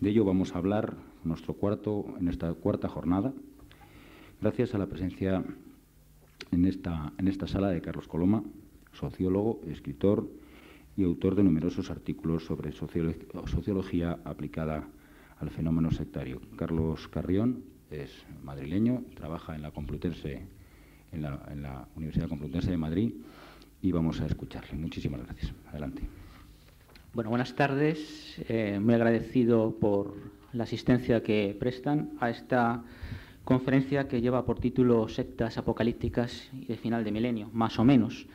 De ello vamos a hablar en esta cuarta jornada, gracias a la presencia en esta sala de Carlos Coloma, sociólogo, escritor y autor de numerosos artículos sobre sociología aplicada al fenómeno sectario. Carlos Carrión es madrileño, trabaja en la Universidad Complutense de Madrid y vamos a escucharle. Muchísimas gracias. Adelante. Bueno, buenas tardes. Muy agradecido por la asistencia que prestan a esta conferencia que lleva por título Sectas apocalípticas y de final de milenio, más o menos.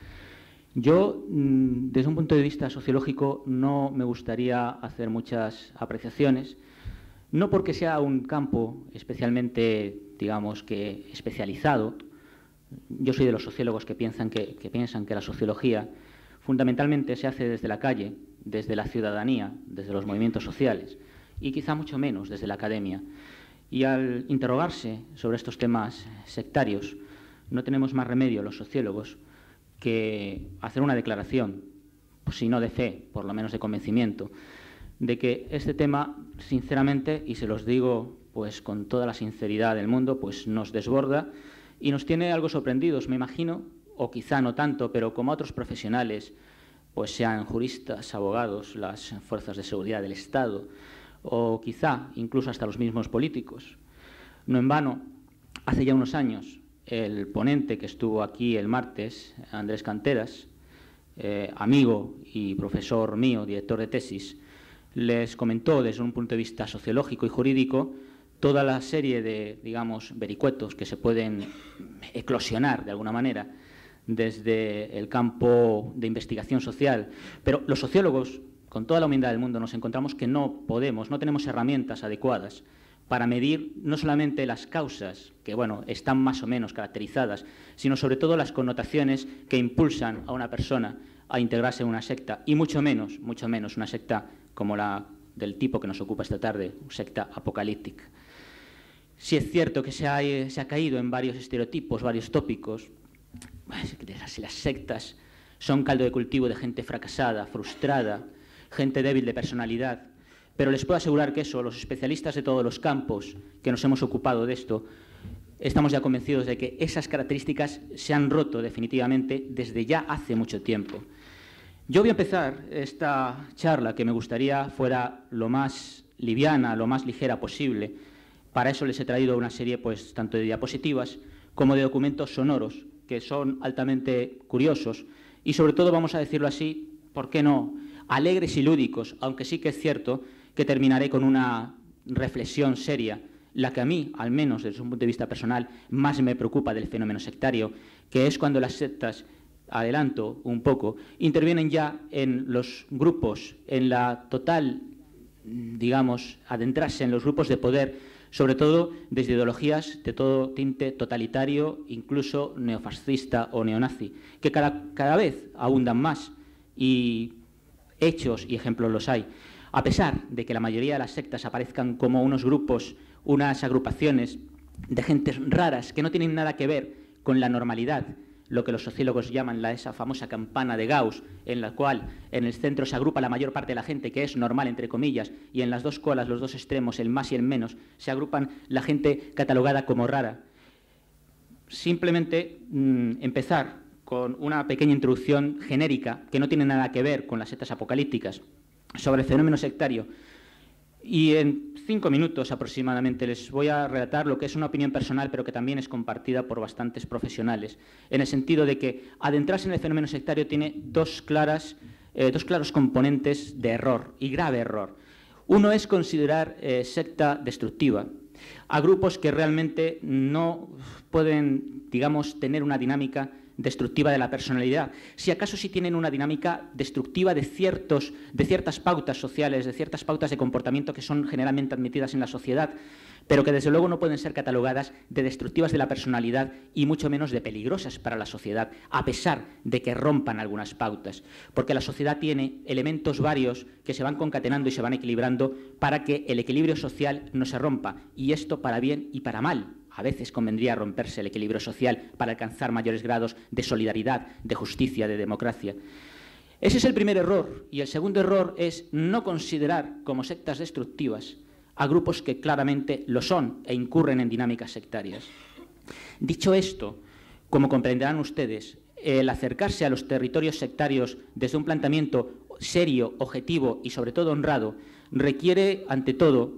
Yo, desde un punto de vista sociológico, no me gustaría hacer muchas apreciaciones, no porque sea un campo especialmente, digamos, que especializado. Yo soy de los sociólogos que piensan que la sociología fundamentalmente se hace desde la calle, desde la ciudadanía, desde los movimientos sociales y quizá mucho menos desde la academia. Y al interrogarse sobre estos temas sectarios, no tenemos más remedio los sociólogos que hacer una declaración, pues, si no de fe, por lo menos de convencimiento, de que este tema, sinceramente, y se los digo pues con toda la sinceridad del mundo, pues nos desborda y nos tiene algo sorprendidos, me imagino, o quizá no tanto, pero como otros profesionales, pues sean juristas, abogados, las fuerzas de seguridad del Estado, o quizá incluso hasta los mismos políticos. No en vano, hace ya unos años, el ponente que estuvo aquí el martes, Andrés Canteras, amigo y profesor mío, director de tesis, les comentó desde un punto de vista sociológico y jurídico toda la serie de, digamos, vericuetos que se pueden eclosionar de alguna manera desde el campo de investigación social. Pero los sociólogos, con toda la humildad del mundo, nos encontramos que no tenemos herramientas adecuadas para medir no solamente las causas, que bueno, están más o menos caracterizadas, sino sobre todo las connotaciones que impulsan a una persona a integrarse en una secta, y mucho menos una secta como la del tipo que nos ocupa esta tarde, secta apocalíptica. Sí es cierto que se ha caído en varios estereotipos, varios tópicos. Las sectas son caldo de cultivo de gente fracasada, frustrada, gente débil de personalidad. Pero les puedo asegurar que eso, los especialistas de todos los campos que nos hemos ocupado de esto, estamos ya convencidos de que esas características se han roto definitivamente desde ya hace mucho tiempo. Yo voy a empezar esta charla, que me gustaría fuera lo más liviana, lo más ligera posible. Para eso les he traído una serie, pues, tanto de diapositivas como de documentos sonoros, que son altamente curiosos y, sobre todo, vamos a decirlo así, ¿por qué no?, alegres y lúdicos, aunque sí que es cierto que terminaré con una reflexión seria, la que a mí, al menos desde un punto de vista personal, más me preocupa del fenómeno sectario, que es cuando las sectas, adelanto un poco, intervienen ya en los grupos, en la total, digamos, adentrarse en los grupos de poder, sobre todo desde ideologías de todo tinte totalitario, incluso neofascista o neonazi, que cada vez abundan más, y hechos y ejemplos los hay. A pesar de que la mayoría de las sectas aparezcan como unos grupos, unas agrupaciones de gentes raras que no tienen nada que ver con la normalidad, lo que los sociólogos llaman esa famosa campana de Gauss, en la cual en el centro se agrupa la mayor parte de la gente que es normal, entre comillas, y en las dos colas, los dos extremos, el más y el menos, se agrupan la gente catalogada como rara. Simplemente empezar con una pequeña introducción genérica que no tiene nada que ver con las sectas apocalípticas sobre el fenómeno sectario. Y en 5 minutos aproximadamente les voy a relatar lo que es una opinión personal, pero que también es compartida por bastantes profesionales, en el sentido de que adentrarse en el fenómeno sectario tiene dos claros componentes de error, y grave error. Uno es considerar secta destructiva a grupos que realmente no pueden, digamos, tener una dinámica destructiva de la personalidad. Si acaso sí tienen una dinámica destructiva de ciertas pautas sociales, de ciertas pautas de comportamiento que son generalmente admitidas en la sociedad, pero que desde luego no pueden ser catalogadas de destructivas de la personalidad y mucho menos de peligrosas para la sociedad, a pesar de que rompan algunas pautas, porque la sociedad tiene elementos varios que se van concatenando y se van equilibrando para que el equilibrio social no se rompa, y esto para bien y para mal. A veces convendría romperse el equilibrio social para alcanzar mayores grados de solidaridad, de justicia, de democracia. Ese es el primer error. Y el segundo error es no considerar como sectas destructivas a grupos que claramente lo son e incurren en dinámicas sectarias. Dicho esto, como comprenderán ustedes, el acercarse a los territorios sectarios desde un planteamiento serio, objetivo y sobre todo honrado requiere, ante todo,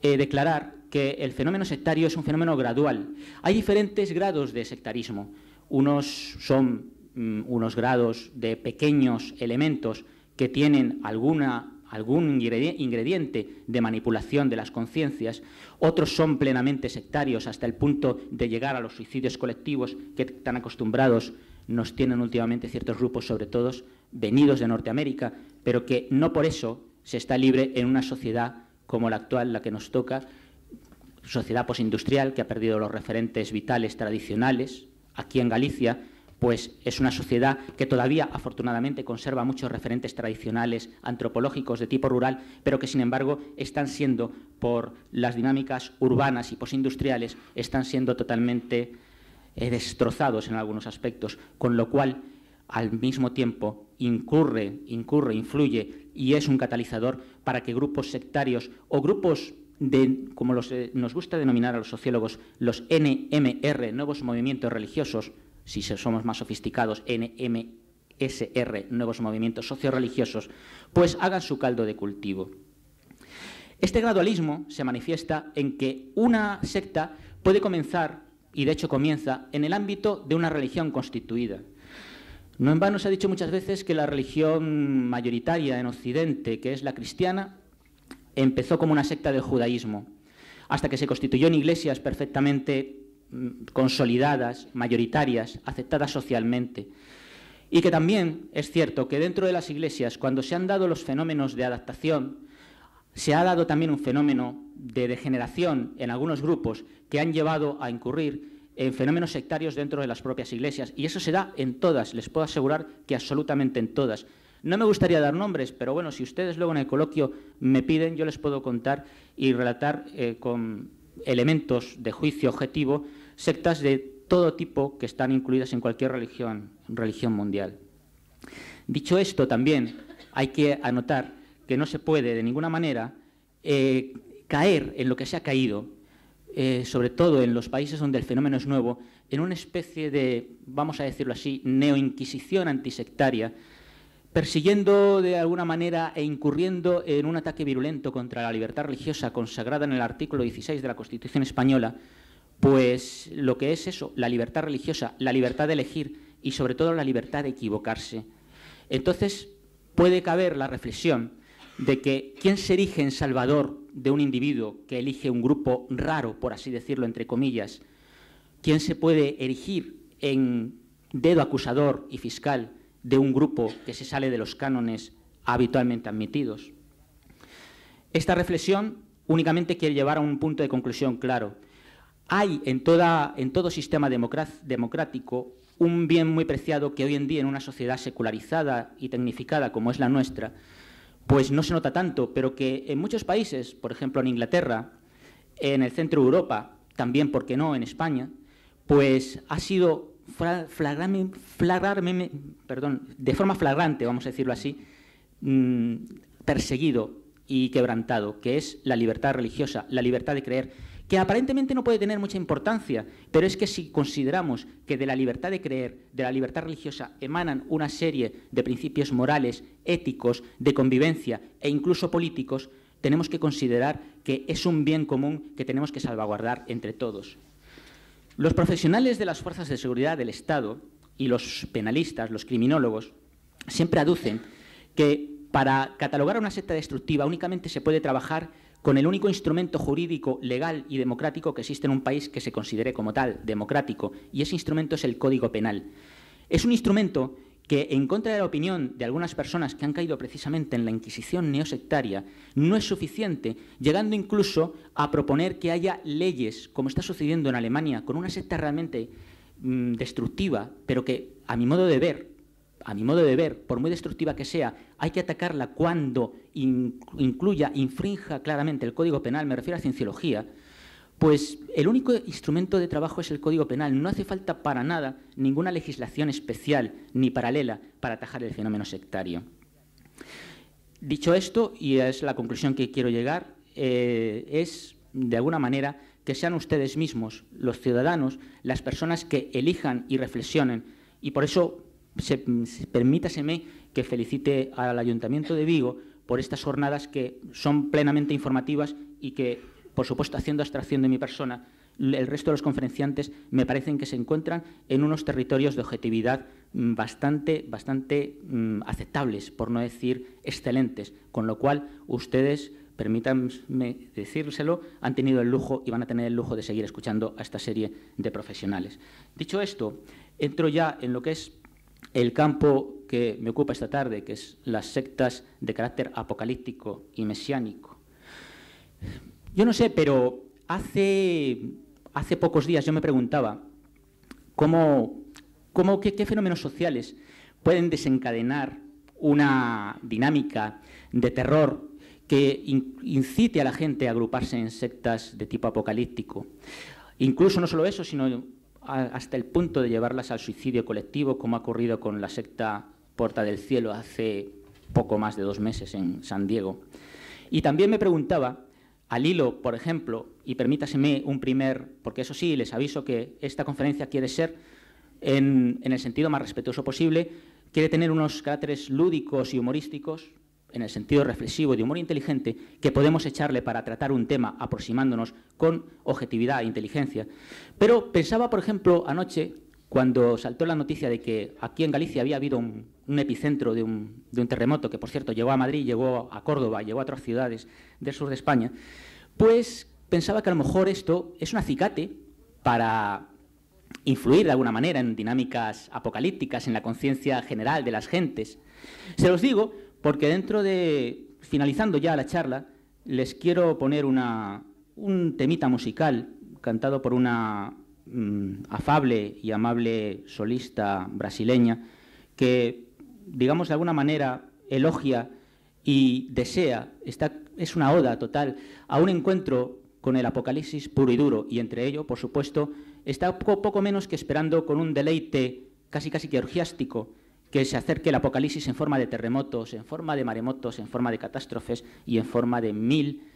declarar que el fenómeno sectario es un fenómeno gradual. Hay diferentes grados de sectarismo. Unos son unos grados de pequeños elementos que tienen algún ingrediente de manipulación de las conciencias. Otros son plenamente sectarios hasta el punto de llegar a los suicidios colectivos que tan acostumbrados nos tienen últimamente ciertos grupos, sobre todo venidos de Norteamérica, pero que no por eso se está libre en una sociedad como la actual, la que nos toca, sociedad posindustrial que ha perdido los referentes vitales tradicionales. Aquí en Galicia, pues es una sociedad que todavía, afortunadamente, conserva muchos referentes tradicionales antropológicos de tipo rural, pero que, sin embargo, están siendo, por las dinámicas urbanas y posindustriales, están siendo totalmente destrozados en algunos aspectos, con lo cual, al mismo tiempo, influye y es un catalizador para que grupos sectarios o grupos como nos gusta denominar a los sociólogos, los NMR, nuevos movimientos religiosos, si somos más sofisticados, NMSR, nuevos movimientos socioreligiosos, pues hagan su caldo de cultivo. Este gradualismo se manifiesta en que una secta puede comenzar, y de hecho comienza, en el ámbito de una religión constituida. No en vano se ha dicho muchas veces que la religión mayoritaria en Occidente, que es la cristiana, empezó como una secta del judaísmo, hasta que se constituyó en iglesias perfectamente consolidadas, mayoritarias, aceptadas socialmente. Y que también es cierto que dentro de las iglesias, cuando se han dado los fenómenos de adaptación, se ha dado también un fenómeno de degeneración en algunos grupos que han llevado a incurrir en fenómenos sectarios dentro de las propias iglesias. Y eso se da en todas, les puedo asegurar que absolutamente en todas. No me gustaría dar nombres, pero bueno, si ustedes luego en el coloquio me piden, yo les puedo contar y relatar con elementos de juicio objetivo sectas de todo tipo que están incluidas en cualquier religión mundial. Dicho esto, también hay que anotar que no se puede de ninguna manera caer en lo que se ha caído, sobre todo en los países donde el fenómeno es nuevo, en una especie de, vamos a decirlo así, neoinquisición antisectaria, persiguiendo de alguna manera e incurriendo en un ataque virulento contra la libertad religiosa consagrada en el artículo 16 de la Constitución española, pues lo que es eso, la libertad religiosa, la libertad de elegir y sobre todo la libertad de equivocarse. Entonces puede caber la reflexión de que ¿quién se erige en salvador de un individuo que elige un grupo raro, por así decirlo, entre comillas? ¿Quién se puede erigir en dedo acusador y fiscal de un grupo que se sale de los cánones habitualmente admitidos? Esta reflexión únicamente quiere llevar a un punto de conclusión claro. Hay en todo sistema democrático un bien muy preciado que hoy en día en una sociedad secularizada y tecnificada como es la nuestra, pues no se nota tanto, pero que en muchos países, por ejemplo en Inglaterra, en el centro de Europa, también, ¿por qué no?, en España, pues ha sido de forma flagrante, vamos a decirlo así, perseguido y quebrantado, que es la libertad religiosa, la libertad de creer, que aparentemente no puede tener mucha importancia, pero es que si consideramos que de la libertad de creer, de la libertad religiosa, emanan una serie de principios morales, éticos, de convivencia e incluso políticos, tenemos que considerar que es un bien común que tenemos que salvaguardar entre todos. Los profesionales de las fuerzas de seguridad del Estado y los penalistas, los criminólogos, siempre aducen que para catalogar a una secta destructiva únicamente se puede trabajar con el único instrumento jurídico, legal y democrático que existe en un país que se considere como tal, democrático, y ese instrumento es el Código Penal. Es un instrumento que, en contra de la opinión de algunas personas que han caído precisamente en la Inquisición neosectaria, no es suficiente, llegando incluso a proponer que haya leyes, como está sucediendo en Alemania, con una secta realmente destructiva, pero que, a mi modo de ver, por muy destructiva que sea, hay que atacarla cuando infrinja claramente el Código Penal, me refiero a cienciología, pues el único instrumento de trabajo es el Código Penal. No hace falta para nada ninguna legislación especial ni paralela para atajar el fenómeno sectario. Dicho esto, y es la conclusión que quiero llegar, es, de alguna manera, que sean ustedes mismos, los ciudadanos, las personas que elijan y reflexionen. Y por eso, permítaseme que felicite al Ayuntamiento de Vigo por estas jornadas que son plenamente informativas y que, por supuesto, haciendo abstracción de mi persona, el resto de los conferenciantes me parecen que se encuentran en unos territorios de objetividad bastante aceptables, por no decir excelentes, con lo cual ustedes, permítanme decírselo, han tenido el lujo y van a tener el lujo de seguir escuchando a esta serie de profesionales. Dicho esto, entro ya en lo que es el campo que me ocupa esta tarde, que es las sectas de carácter apocalíptico y mesiánico. Yo no sé, pero hace pocos días yo me preguntaba qué fenómenos sociales pueden desencadenar una dinámica de terror que incite a la gente a agruparse en sectas de tipo apocalíptico. Incluso no solo eso, sino hasta el punto de llevarlas al suicidio colectivo, como ha ocurrido con la secta Puerta del Cielo hace poco más de 2 meses en San Diego. Y también me preguntaba, al hilo, por ejemplo, y permítaseme porque eso sí, les aviso que esta conferencia quiere ser, en el sentido más respetuoso posible, quiere tener unos caracteres lúdicos y humorísticos, en el sentido reflexivo y de humor inteligente, que podemos echarle para tratar un tema aproximándonos con objetividad e inteligencia. Pero pensaba, por ejemplo, anoche, cuando saltó la noticia de que aquí en Galicia había habido un epicentro de un terremoto, que por cierto llegó a Madrid, llegó a Córdoba, llegó a otras ciudades del sur de España, pues pensaba que a lo mejor esto es un acicate para influir de alguna manera en dinámicas apocalípticas, en la conciencia general de las gentes. Se los digo porque finalizando ya la charla, les quiero poner un temita musical cantado por una afable y amable solista brasileña que, digamos, de alguna manera elogia y desea, es una oda total a un encuentro con el apocalipsis puro y duro, y entre ello, por supuesto, está poco menos que esperando con un deleite casi que orgiástico que se acerque el apocalipsis en forma de terremotos, en forma de maremotos, en forma de catástrofes y en forma de 1000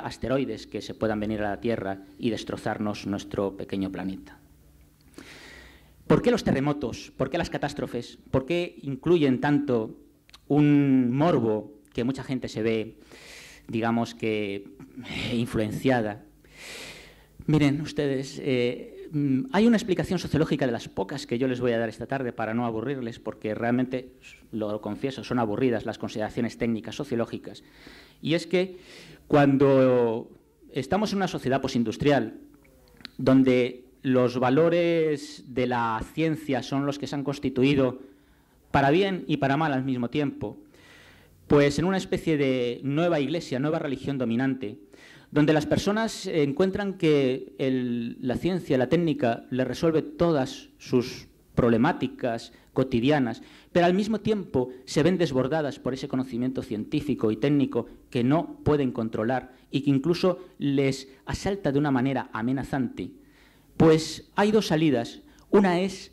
asteroides que se puedan venir a la Tierra y destrozarnos nuestro pequeño planeta. ¿Por qué los terremotos? ¿Por qué las catástrofes? ¿Por qué incluyen tanto un morbo que mucha gente se ve, digamos que, influenciada? Miren ustedes, hay una explicación sociológica de las pocas que yo les voy a dar esta tarde para no aburrirles, porque realmente, lo confieso, son aburridas las consideraciones técnicas sociológicas. Y es que cuando estamos en una sociedad posindustrial, donde los valores de la ciencia son los que se han constituido para bien y para mal al mismo tiempo, pues en una especie de nueva iglesia, nueva religión dominante, donde las personas encuentran que la ciencia, la técnica, les resuelve todas sus problemáticas cotidianas, pero al mismo tiempo se ven desbordadas por ese conocimiento científico y técnico que no pueden controlar y que incluso les asalta de una manera amenazante. Pues hay 2 salidas. Una es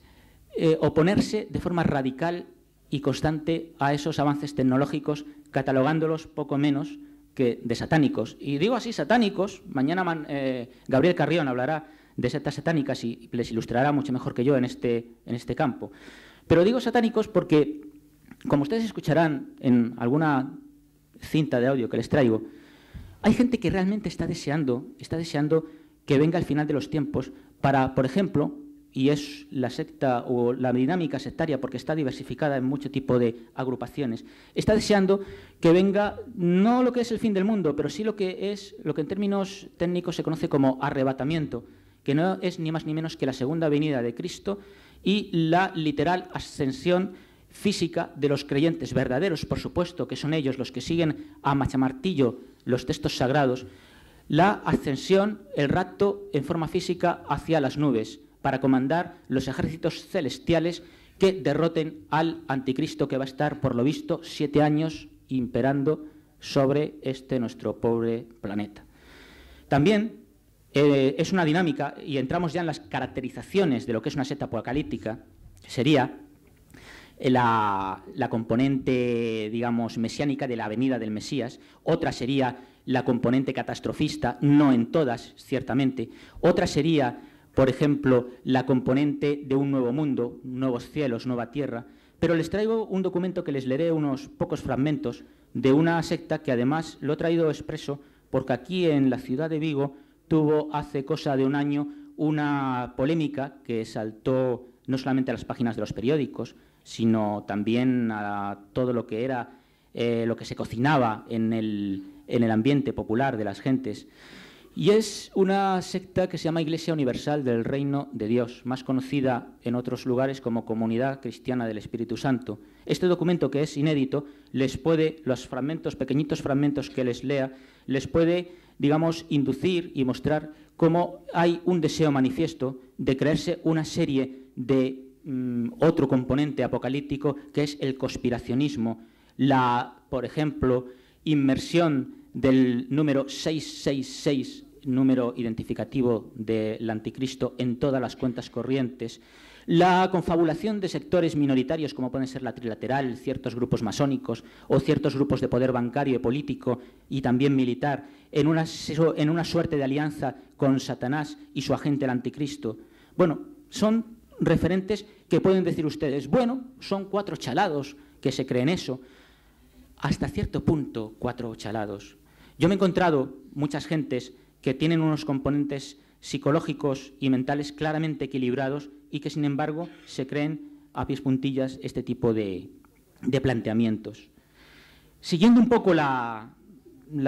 oponerse de forma radical y constante a esos avances tecnológicos, catalogándolos poco menos que de satánicos. Y digo así satánicos, mañana Gabriel Carrión hablará de sectas satánicas y les ilustrará mucho mejor que yo en este campo. Pero digo satánicos porque, como ustedes escucharán en alguna cinta de audio que les traigo, hay gente que realmente está deseando que venga el final de los tiempos para, por ejemplo, y es la secta o la dinámica sectaria porque está diversificada en mucho tipo de agrupaciones, está deseando que venga no lo que es el fin del mundo, pero sí lo que en términos técnicos se conoce como arrebatamiento, que no es ni más ni menos que la segunda venida de Cristo y la literal ascensión física de los creyentes verdaderos, por supuesto, que son ellos los que siguen a machamartillo los textos sagrados, la ascensión, el rapto en forma física hacia las nubes, para comandar los ejércitos celestiales que derroten al anticristo que va a estar, por lo visto, 7 años imperando sobre nuestro pobre planeta. También es una dinámica, y entramos ya en las caracterizaciones de lo que es una secta apocalíptica, sería la componente, digamos, mesiánica de la venida del Mesías. Otra sería la componente catastrofista, no en todas, ciertamente. Otra sería, por ejemplo, la componente de un nuevo mundo, nuevos cielos, nueva tierra. Pero les traigo un documento que les leeré unos pocos fragmentos de una secta que además lo he traído expreso porque aquí en la ciudad de Vigo tuvo hace cosa de un año una polémica que saltó no solamente a las páginas de los periódicos, sino también a todo lo que era lo que se cocinaba en el ambiente popular de las gentes. Y es una secta que se llama Iglesia Universal del Reino de Dios, más conocida en otros lugares como Comunidad Cristiana del Espíritu Santo. Este documento, que es inédito, les puede, los fragmentos, pequeñitos fragmentos que les lea, les puede, digamos, inducir y mostrar cómo hay un deseo manifiesto de crearse una serie de otro componente apocalíptico, que es el conspiracionismo, por ejemplo, inmersión del número 666, número identificativo del anticristo, en todas las cuentas corrientes, la confabulación de sectores minoritarios como pueden ser la trilateral, ciertos grupos masónicos o ciertos grupos de poder bancario y político y también militar, en una suerte de alianza con Satanás y su agente el anticristo. Bueno, son referentes que pueden decir ustedes, bueno, son 4 chalados que se creen eso. Hasta cierto punto, 4 chalados. Yo me he encontrado muchas gentes que tienen unos componentes psicológicos y mentales claramente equilibrados y que, sin embargo, se creen a pies juntillas este tipo de planteamientos. Siguiendo un poco la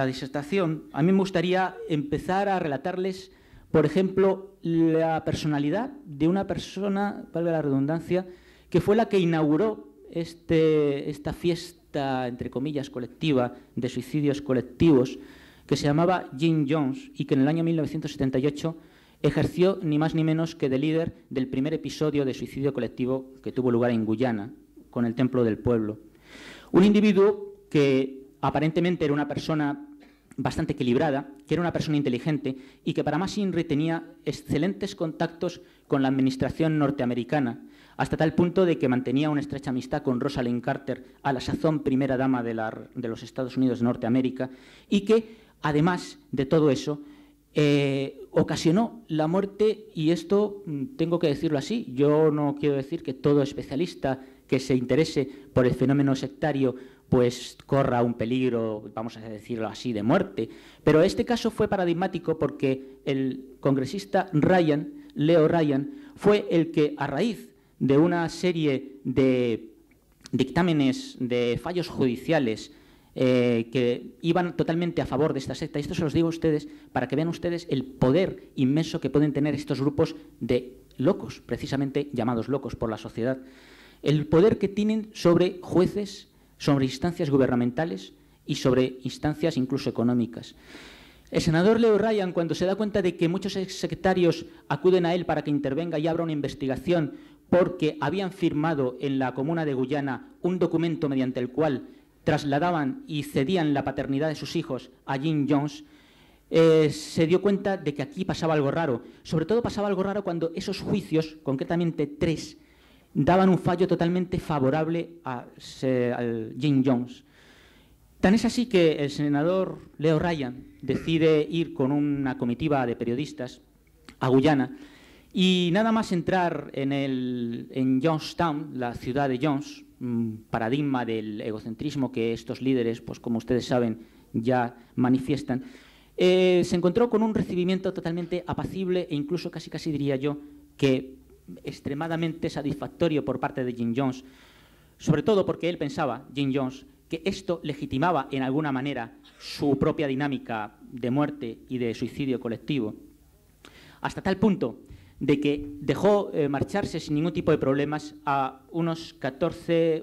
disertación, a mí me gustaría empezar a relatarles, por ejemplo, la personalidad de una persona, valga la redundancia, que fue la que inauguró esta fiesta, entre comillas, colectiva, de suicidios colectivos, que se llamaba Jim Jones y que en el año 1978 ejerció ni más ni menos que de líder del primer episodio de suicidio colectivo que tuvo lugar en Guyana, con el Templo del Pueblo. Un individuo que aparentemente era una persona bastante equilibrada, que era una persona inteligente y que para más INRI tenía excelentes contactos con la administración norteamericana, hasta tal punto de que mantenía una estrecha amistad con Rosalind Carter, a la sazón primera dama de los Estados Unidos de Norteamérica, y que, además de todo eso, ocasionó la muerte, y esto tengo que decirlo así, yo no quiero decir que todo especialista que se interese por el fenómeno sectario pues corra un peligro, vamos a decirlo así, de muerte. Pero este caso fue paradigmático porque el congresista Leo Ryan, fue el que, a raíz de una serie de dictámenes, de fallos judiciales que iban totalmente a favor de esta secta, y esto se los digo a ustedes para que vean ustedes el poder inmenso que pueden tener estos grupos de locos, precisamente llamados locos por la sociedad, el poder que tienen sobre jueces, sobre instancias gubernamentales y sobre instancias incluso económicas. El senador Leo Ryan, cuando se da cuenta de que muchos exsecretarios acuden a él para que intervenga y abra una investigación porque habían firmado en la comuna de Guyana un documento mediante el cual trasladaban y cedían la paternidad de sus hijos a Jim Jones, se dio cuenta de que aquí pasaba algo raro. Sobre todo pasaba algo raro cuando esos juicios, concretamente 3, daban un fallo totalmente favorable al Jim Jones. Tan es así que el senador Leo Ryan decide ir con una comitiva de periodistas a Guyana y nada más entrar en Jonestown, la ciudad de Jones, paradigma del egocentrismo que estos líderes, pues como ustedes saben, ya manifiestan, se encontró con un recibimiento totalmente apacible e incluso casi diría yo que extremadamente satisfactorio por parte de Jim Jones, sobre todo porque él pensaba, Jim Jones, que esto legitimaba en alguna manera su propia dinámica de muerte y de suicidio colectivo, hasta tal punto de que dejó marcharse sin ningún tipo de problemas a unas 14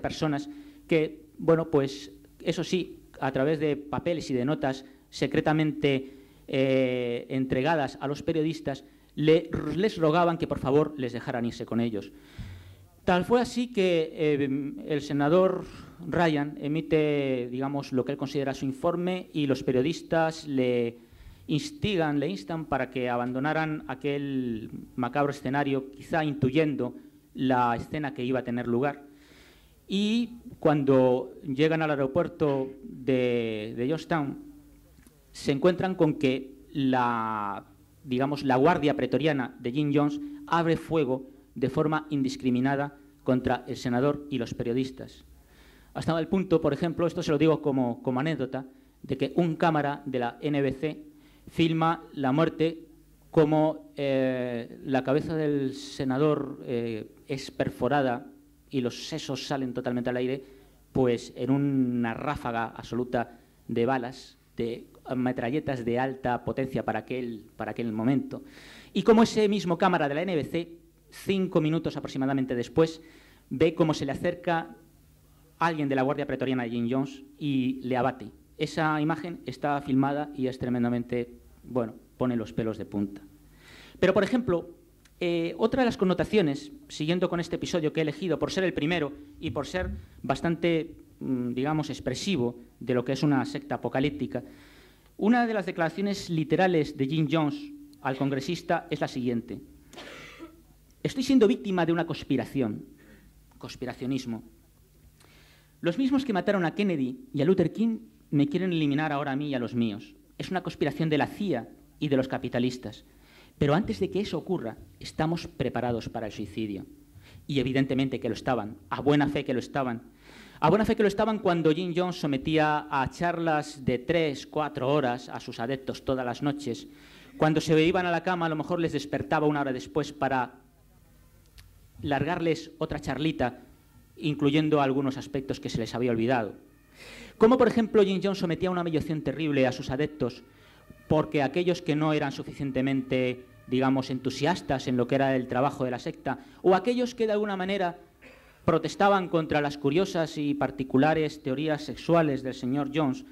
personas que, bueno, pues eso sí, a través de papeles y de notas secretamente entregadas a los periodistas, les rogaban que por favor les dejaran irse con ellos. Tal fue así que el senador Ryan emite, digamos, lo que él considera su informe y los periodistas le instan para que abandonaran aquel macabro escenario, quizá intuyendo la escena que iba a tener lugar. Y cuando llegan al aeropuerto de Jonestown, se encuentran con que digamos, la guardia pretoriana de Jim Jones abre fuego de forma indiscriminada contra el senador y los periodistas. Hasta el punto, por ejemplo, esto se lo digo como anécdota, de que un cámara de la NBC filma la muerte como la cabeza del senador es perforada y los sesos salen totalmente al aire, pues en una ráfaga absoluta de balas, de metralletas de alta potencia para aquel momento. Y como ese mismo cámara de la NBC, 5 minutos aproximadamente después, ve cómo se le acerca alguien de la Guardia Pretoriana de Jim Jones y le abate. Esa imagen está filmada y es tremendamente, bueno, pone los pelos de punta. Pero, por ejemplo, otra de las connotaciones, siguiendo con este episodio que he elegido por ser el primero y por ser bastante, digamos, expresivo de lo que es una secta apocalíptica, una de las declaraciones literales de Jim Jones al congresista es la siguiente: estoy siendo víctima de una conspiración, conspiracionismo. Los mismos que mataron a Kennedy y a Luther King me quieren eliminar ahora a mí y a los míos. Es una conspiración de la CIA y de los capitalistas. Pero antes de que eso ocurra, estamos preparados para el suicidio. Y evidentemente que lo estaban, a buena fe que lo estaban. A buena fe que lo estaban cuando Jim Jones sometía a charlas de 3, 4 horas a sus adeptos todas las noches. Cuando se iban a la cama, a lo mejor les despertaba 1 hora después para largarles otra charlita, incluyendo algunos aspectos que se les había olvidado. Como, por ejemplo, Jim Jones sometía a una humillación terrible a sus adeptos porque aquellos que no eran suficientemente, digamos, entusiastas en lo que era el trabajo de la secta, o aquellos que de alguna manera protestaban contra las curiosas y particulares teorías sexuales del señor Jones,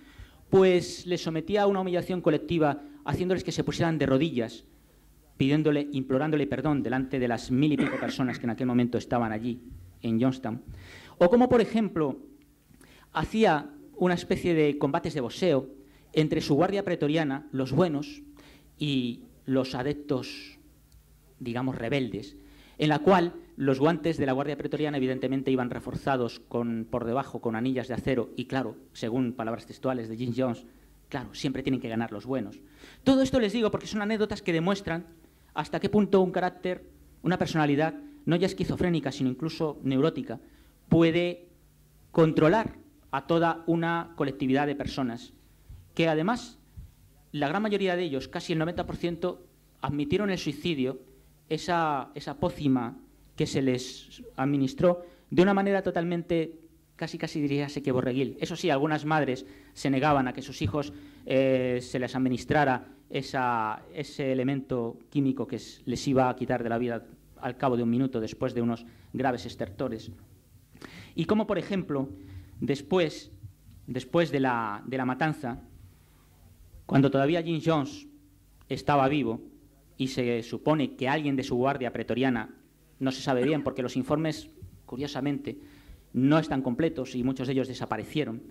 pues les sometía a una humillación colectiva, haciéndoles que se pusieran de rodillas, implorándole perdón delante de las 1000 y pico personas que en aquel momento estaban allí, en Johnstown. O como, por ejemplo, hacía una especie de combates de boxeo entre su guardia pretoriana, los buenos, y los adeptos, digamos, rebeldes, en la cual los guantes de la guardia pretoriana evidentemente iban reforzados por debajo con anillas de acero y, claro, según palabras textuales de Jim Jones, claro, siempre tienen que ganar los buenos. Todo esto les digo porque son anécdotas que demuestran hasta qué punto un carácter, una personalidad, no ya esquizofrénica, sino incluso neurótica, puede controlar a toda una colectividad de personas que, además, la gran mayoría de ellos, casi el 90%, admitieron el suicidio, esa pócima que se les administró de una manera totalmente, casi diría que borreguil. Eso sí, algunas madres se negaban a que sus hijos se les administrara ese elemento químico que les iba a quitar de la vida al cabo de 1 minuto, después de unos graves estertores. Y como, por ejemplo, después de la matanza, cuando todavía Jim Jones estaba vivo y se supone que alguien de su guardia pretoriana, no se sabe bien porque los informes, curiosamente, no están completos y muchos de ellos desaparecieron,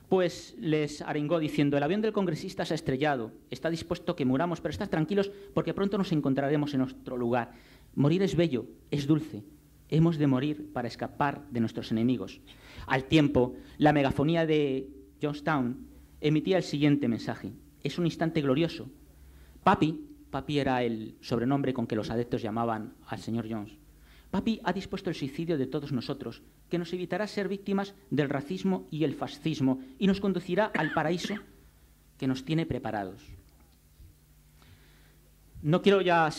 pues les arengó diciendo: el avión del congresista se ha estrellado, está dispuesto que muramos, pero estad tranquilos porque pronto nos encontraremos en nuestro lugar. Morir es bello, es dulce. Hemos de morir para escapar de nuestros enemigos. Al tiempo, la megafonía de Johnstown emitía el siguiente mensaje: es un instante glorioso. Papi era el sobrenombre con que los adeptos llamaban al señor Jones. Papi ha dispuesto el suicidio de todos nosotros, que nos evitará ser víctimas del racismo y el fascismo y nos conducirá al paraíso que nos tiene preparados. No quiero ya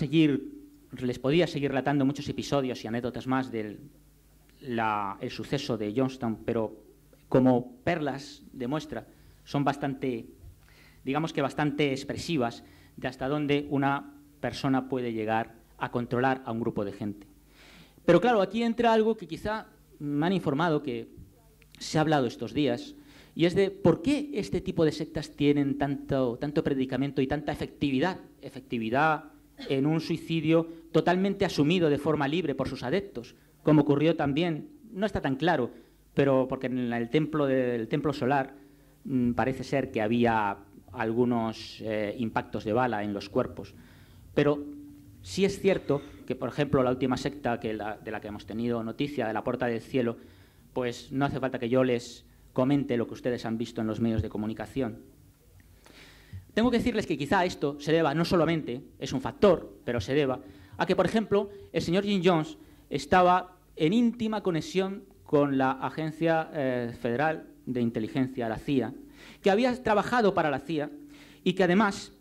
les podía seguir relatando muchos episodios y anécdotas más del el suceso de Johnstown, pero como perlas de muestra son bastante, digamos que bastante expresivas de hasta dónde una persona puede llegar a controlar a un grupo de gente. Pero claro, aquí entra algo que quizá me han informado que se ha hablado estos días, y es de por qué este tipo de sectas tienen tanto predicamento y tanta efectividad en un suicidio totalmente asumido de forma libre por sus adeptos, como ocurrió también, no está tan claro, pero porque en el templo solar parece ser que había algunos impactos de bala en los cuerpos. Pero sí es cierto que, por ejemplo, la última secta de la que hemos tenido noticia, de la Puerta del Cielo, pues no hace falta que yo les comente lo que ustedes han visto en los medios de comunicación. Tengo que decirles que quizá esto se deba, no solamente, es un factor, pero se deba a que, por ejemplo, el señor Jim Jones estaba en íntima conexión con la Agencia Federal de Inteligencia, la CIA, que había trabajado para la CIA y que además,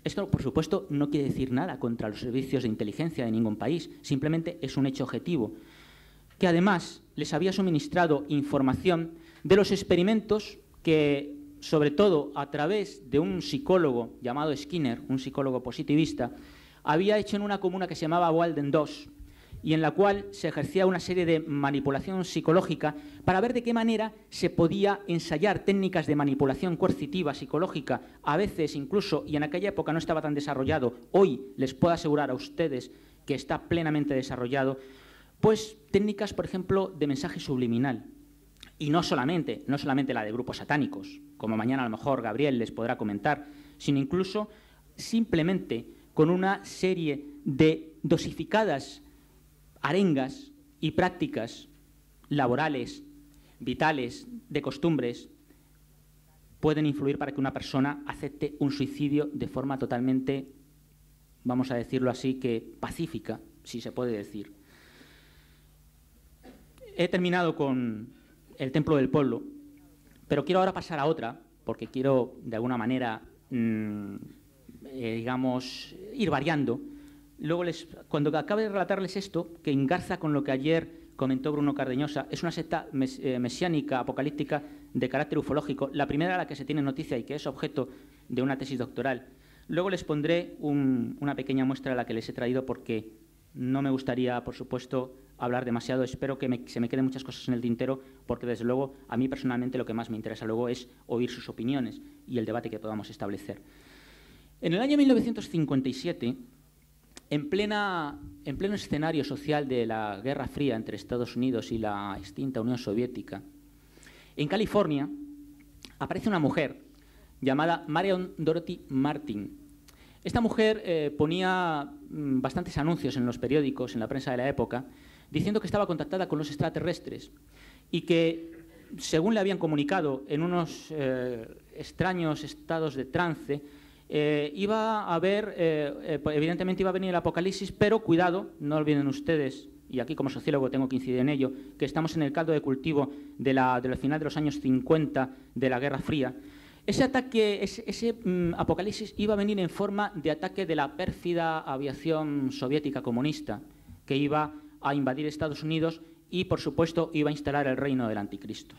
esto por supuesto no quiere decir nada contra los servicios de inteligencia de ningún país, simplemente es un hecho objetivo, que además les había suministrado información de los experimentos que, sobre todo a través de un psicólogo llamado Skinner, un psicólogo positivista, había hecho en una comuna que se llamaba Walden II, y en la cual se ejercía una serie de manipulación psicológica para ver de qué manera se podía ensayar técnicas de manipulación coercitiva psicológica, a veces incluso, y en aquella época no estaba tan desarrollado, hoy les puedo asegurar a ustedes que está plenamente desarrollado, pues técnicas, por ejemplo, de mensaje subliminal. Y no solamente la de grupos satánicos, como mañana a lo mejor Gabriel les podrá comentar, sino incluso simplemente con una serie de dosificadas arengas y prácticas laborales, vitales, de costumbres, pueden influir para que una persona acepte un suicidio de forma totalmente, vamos a decirlo así, que pacífica, si se puede decir. He terminado con el Templo del Pueblo, pero quiero ahora pasar a otra, porque quiero, de alguna manera, digamos, ir variando. Luego, cuando acabe de relatarles esto, que engarza con lo que ayer comentó Bruno Cardeñosa, es una secta mesiánica, apocalíptica, de carácter ufológico, la primera a la que se tiene noticia y que es objeto de una tesis doctoral. Luego les pondré una pequeña muestra a la que les he traído porque no me gustaría, por supuesto, hablar demasiado. Espero que se me queden muchas cosas en el tintero porque, desde luego, a mí personalmente lo que más me interesa luego es oír sus opiniones y el debate que podamos establecer. En el año 1957, en pleno escenario social de la Guerra Fría entre Estados Unidos y la extinta Unión Soviética, en California aparece una mujer llamada Marion Dorothy Martin. Esta mujer ponía bastantes anuncios en los periódicos, en la prensa de la época, diciendo que estaba contactada con los extraterrestres y que, según le habían comunicado en unos extraños estados de trance, iba a haber, evidentemente iba a venir el apocalipsis, pero cuidado, no olviden ustedes, y aquí como sociólogo tengo que incidir en ello, que estamos en el caldo de cultivo del final de los años 50 de la Guerra Fría. Ese ataque, ese apocalipsis iba a venir en forma de ataque de la pérfida aviación soviética comunista, que iba a invadir Estados Unidos y, por supuesto, iba a instalar el reino del anticristo.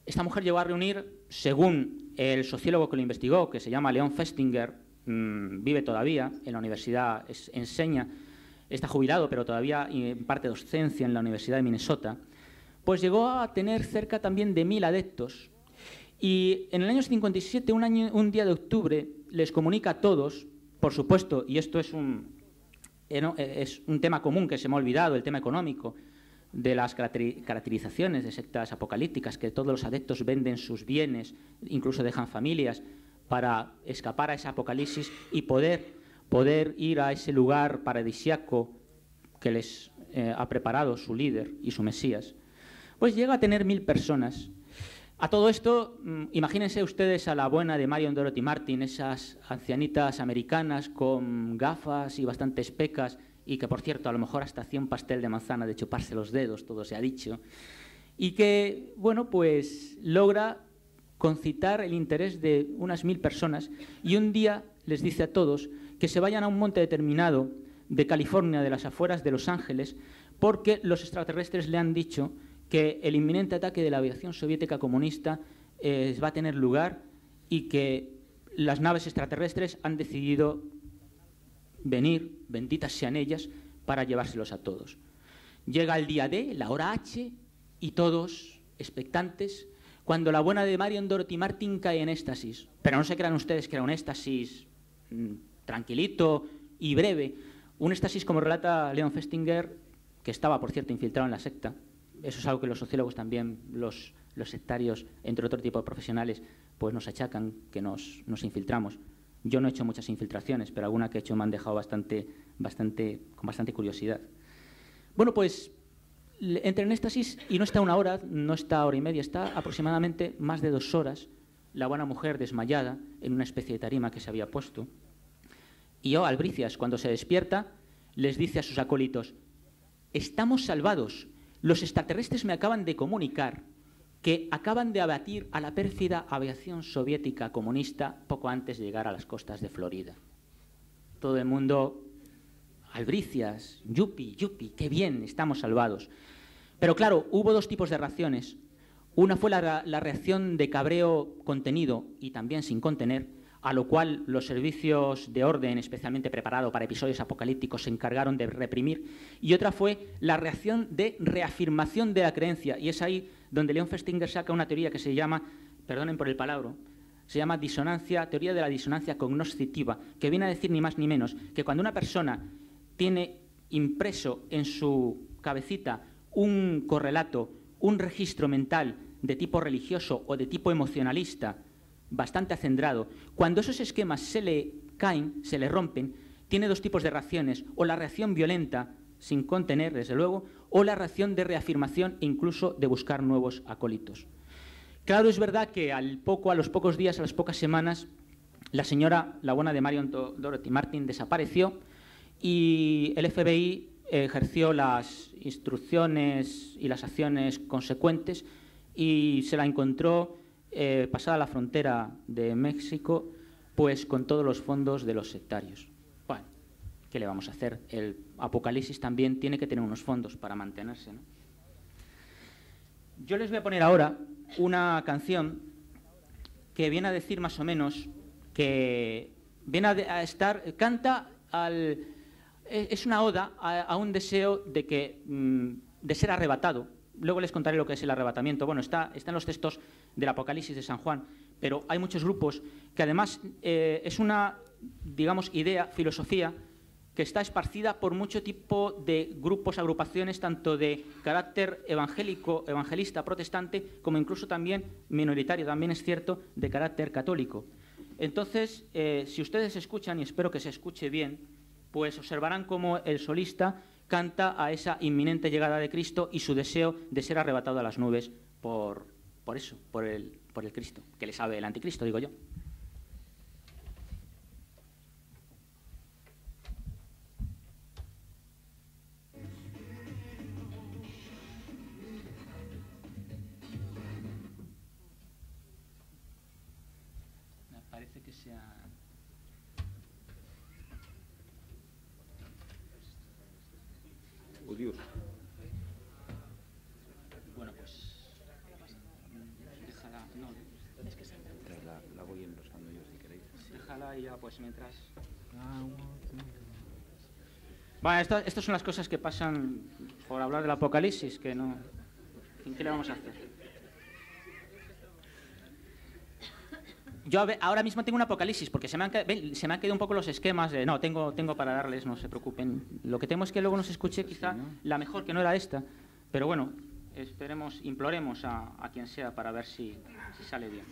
Esta mujer llegó a reunir, según el sociólogo que lo investigó, que se llama Leon Festinger, vive todavía en la universidad, enseña, está jubilado, pero todavía imparte docencia en la Universidad de Minnesota, pues llegó a tener cerca también de 1000 adeptos. Y en el año 57, un día de octubre, les comunica a todos, por supuesto, y esto es un tema común que se me ha olvidado, el tema económico, de las caracterizaciones de sectas apocalípticas, que todos los adeptos venden sus bienes, incluso dejan familias, para escapar a ese apocalipsis y poder ir a ese lugar paradisíaco que les ha preparado su líder y su Mesías. Pues llega a tener 1000 personas. A todo esto, imagínense ustedes a la buena de Marion Dorothy Martin, esas ancianitas americanas con gafas y bastantes pecas, y que, por cierto, a lo mejor hasta hacía un pastel de manzana de chuparse los dedos, todo se ha dicho, y que, bueno, pues logra concitar el interés de unas 1000 personas, y un día les dice a todos que se vayan a un monte determinado de California, de las afueras de Los Ángeles, porque los extraterrestres le han dicho que el inminente ataque de la aviación soviética comunista va a tener lugar y que las naves extraterrestres han decidido venir, benditas sean ellas, para llevárselos a todos. Llega el día D, la hora H, y todos expectantes, cuando la buena de Marion Dorothy Martin cae en éxtasis. Pero no se crean ustedes que era un éxtasis tranquilito y breve. Un éxtasis, como relata Leon Festinger, que estaba, por cierto, infiltrado en la secta. Eso es algo que los sociólogos también, los sectarios, entre otro tipo de profesionales, pues nos achacan, que nos infiltramos. Yo no he hecho muchas infiltraciones, pero alguna que he hecho me han dejado con bastante curiosidad. Bueno, pues entra en éxtasis y no está una hora, no está hora y media, está aproximadamente más de 2 horas la buena mujer desmayada en una especie de tarima que se había puesto. Y Albricias, cuando se despierta, les dice a sus acólitos: estamos salvados, los extraterrestres me acaban de comunicar que acaban de abatir a la pérfida aviación soviética comunista poco antes de llegar a las costas de Florida. Todo el mundo: Albricias, yupi, yupi, qué bien, estamos salvados. Pero claro, hubo dos tipos de reacciones. Una fue la reacción de cabreo contenido y también sin contener, a lo cual los servicios de orden, especialmente preparados para episodios apocalípticos, se encargaron de reprimir. Y otra fue la reacción de reafirmación de la creencia. Y es ahí donde Leon Festinger saca una teoría que se llama, perdonen por el palabra, se llama teoría de la disonancia cognoscitiva, que viene a decir ni más ni menos que cuando una persona tiene impreso en su cabecita un correlato, un registro mental de tipo religioso o de tipo emocionalista bastante acendrado, cuando esos esquemas se le caen, se le rompen, tiene dos tipos de reacciones: o la reacción violenta, sin contener, desde luego, o la reacción de reafirmación e incluso de buscar nuevos acólitos. Claro, es verdad que a los pocos días, a las pocas semanas, la buena de Marion Dorothy Martin desapareció y el FBI ejerció las instrucciones y las acciones consecuentes y se la encontró pasada la frontera de México, pues con todos los fondos de los sectarios. Bueno, ¿qué le vamos a hacer? El apocalipsis también tiene que tener unos fondos para mantenerse, ¿no? Yo les voy a poner ahora una canción que viene a decir más o menos que viene a estar, canta al... Es una oda a un deseo de ser arrebatado. Luego les contaré lo que es el arrebatamiento. Bueno, está en los textos del Apocalipsis de San Juan, pero hay muchos grupos que además es una, digamos, idea, filosofía, que está esparcida por mucho tipo de grupos, agrupaciones, tanto de carácter evangélico, evangelista, protestante, como incluso también minoritario, también es cierto, de carácter católico. Entonces, si ustedes escuchan, y espero que se escuche bien, pues observarán cómo el solista canta a esa inminente llegada de Cristo y su deseo de ser arrebatado a las nubes por el Cristo, que le sabe el anticristo, digo yo. Me parece que sea... Oh, Dios. Bueno, pues... déjala... No, es que La voy enroscando yo, si queréis. déjala y ya, pues mientras... Bueno, estas son las cosas que pasan por hablar del Apocalipsis, que no... ¿Qué le vamos a hacer? Yo ahora mismo tengo un apocalipsis, porque se me han caído un poco los esquemas de... No, tengo para darles, no se preocupen. Lo que temo es que luego nos escuche quizá la mejor, que no era esta. Pero bueno, esperemos, imploremos a quien sea para ver si sale bien.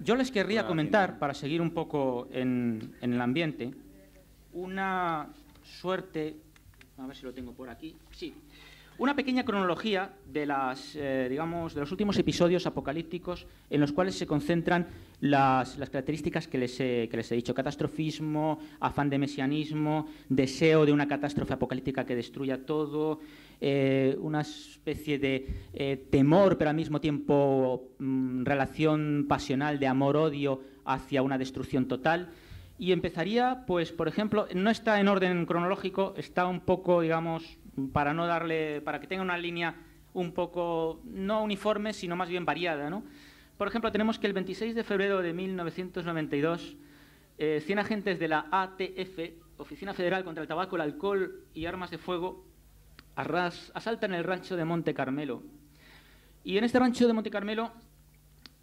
Yo les querría comentar, para seguir un poco en el ambiente, una suerte... A ver si lo tengo por aquí. Sí. Una pequeña cronología de digamos, de los últimos episodios apocalípticos en los cuales se concentran las características que les he dicho: catastrofismo, afán de mesianismo, deseo de una catástrofe apocalíptica que destruya todo, una especie de temor, pero al mismo tiempo relación pasional de amor-odio hacia una destrucción total. Y empezaría, pues, por ejemplo, no está en orden cronológico, está un poco, digamos, para que tenga una línea un poco no uniforme, sino más bien variada, ¿no? Por ejemplo, tenemos que el 26 de febrero de 1992, 100 agentes de la ATF, Oficina Federal contra el Tabaco, el Alcohol y Armas de Fuego, asaltan el rancho de Monte Carmelo. Y en este rancho de Monte Carmelo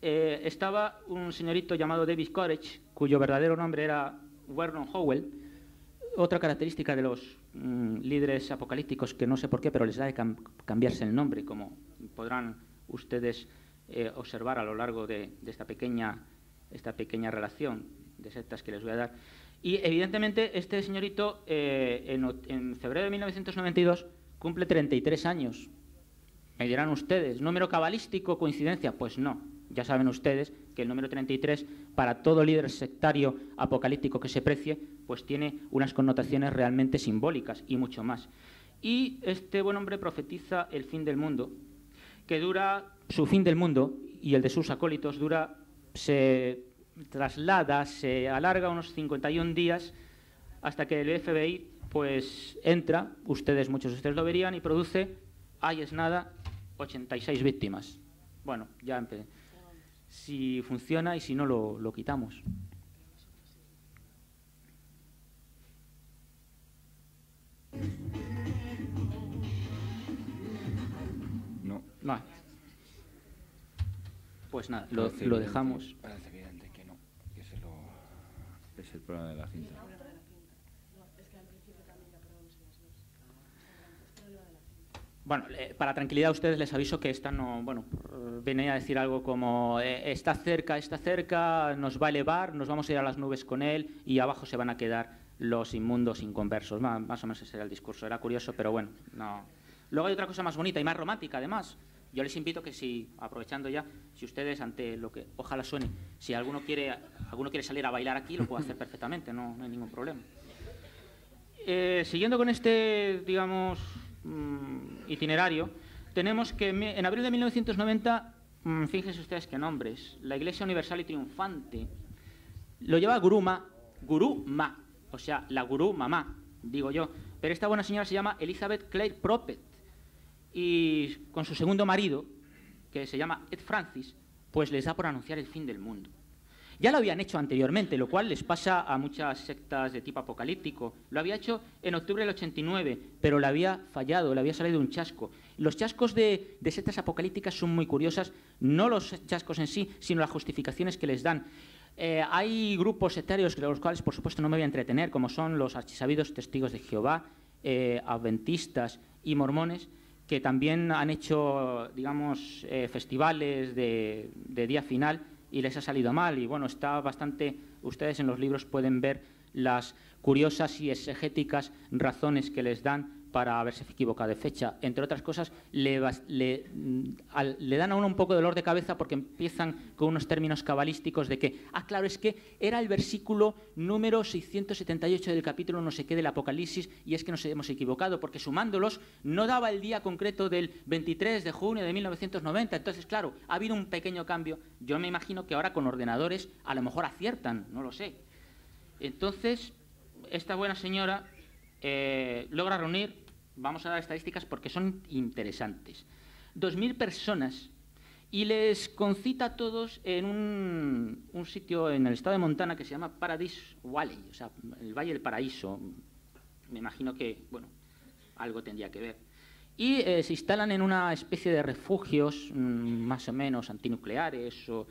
estaba un señorito llamado David Courage, cuyo verdadero nombre era Vernon Howell. Otra característica de los líderes apocalípticos, que no sé por qué, pero les da de cambiarse el nombre, como podrán ustedes observar a lo largo de esta pequeña relación de sectas que les voy a dar. Y evidentemente este señorito en febrero de 1992 cumple 33 años. Me dirán ustedes, ¿número cabalístico, coincidencia? Pues no. Ya saben ustedes que el número 33, para todo líder sectario apocalíptico que se precie, pues tiene unas connotaciones realmente simbólicas y mucho más. Y este buen hombre profetiza el fin del mundo, que dura, su fin del mundo y el de sus acólitos se traslada, se alarga unos 51 días hasta que el FBI pues entra, muchos de ustedes lo verían, y produce, ahí es nada, 86 víctimas. Bueno, ya si funciona y si no lo quitamos. No. Vale. Pues nada, lo dejamos. Parece evidente que no, que es el problema de la cinta. Bueno, para tranquilidad a ustedes les aviso que esta no, bueno, venía a decir algo como está cerca, nos va a elevar, nos vamos a ir a las nubes con él y abajo se van a quedar los inmundos inconversos. Más o menos ese era el discurso, era curioso, pero bueno, no. Luego hay otra cosa más bonita y más romántica, además. Yo les invito que si, aprovechando ya, si ustedes ante lo que ojalá suene, si alguno quiere salir a bailar aquí, lo puede hacer perfectamente, no hay ningún problema. Siguiendo con este, digamos, itinerario, tenemos que en abril de 1990, fíjense ustedes qué nombres, la Iglesia Universal y Triunfante lo lleva Guru Ma, o sea, la Gurú Mamá, digo yo, pero esta buena señora se llama Elizabeth Clare Prophet, y con su segundo marido, que se llama Ed Francis, pues les da por anunciar el fin del mundo. Ya lo habían hecho anteriormente, lo cual les pasa a muchas sectas de tipo apocalíptico. Lo había hecho en octubre del 89, pero le había fallado, le había salido un chasco. Los chascos de sectas apocalípticas son muy curiosas, no los chascos en sí, sino las justificaciones que les dan. Hay grupos sectarios de los cuales, por supuesto, no me voy a entretener, como son los archisabidos testigos de Jehová, adventistas y mormones, que también han hecho, digamos, festivales de día final y les ha salido mal. Y bueno, está bastante, ustedes en los libros pueden ver las curiosas y exegéticas razones que les dan para haberse equivocado de fecha. Entre otras cosas, le dan a uno un poco de dolor de cabeza porque empiezan con unos términos cabalísticos de que, claro, es que era el versículo número 678 del capítulo no sé qué del Apocalipsis y es que nos hemos equivocado porque sumándolos no daba el día concreto del 23 de junio de 1990. Entonces, claro, ha habido un pequeño cambio. Yo me imagino que ahora con ordenadores a lo mejor aciertan, no lo sé. Entonces, esta buena señora logra reunir, vamos a dar estadísticas porque son interesantes, 2.000 personas y les concita a todos en un sitio en el estado de Montana que se llama Paradise Valley, o sea, el Valle del Paraíso. Me imagino que, bueno, algo tendría que ver. Y se instalan en una especie de refugios más o menos antinucleares o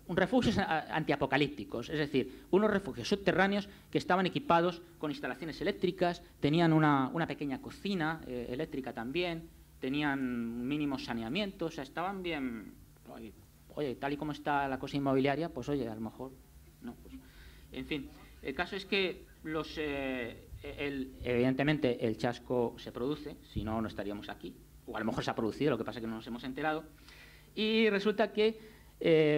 refugios antiapocalípticos, es decir, unos refugios subterráneos que estaban equipados con instalaciones eléctricas, tenían una pequeña cocina eléctrica también, tenían mínimos saneamientos, o sea, estaban bien. Oye, tal y como está la cosa inmobiliaria, pues oye, a lo mejor no. Pues, en fin, el caso es que evidentemente el chasco se produce, si no, no estaríamos aquí, o a lo mejor se ha producido, lo que pasa es que no nos hemos enterado, y resulta que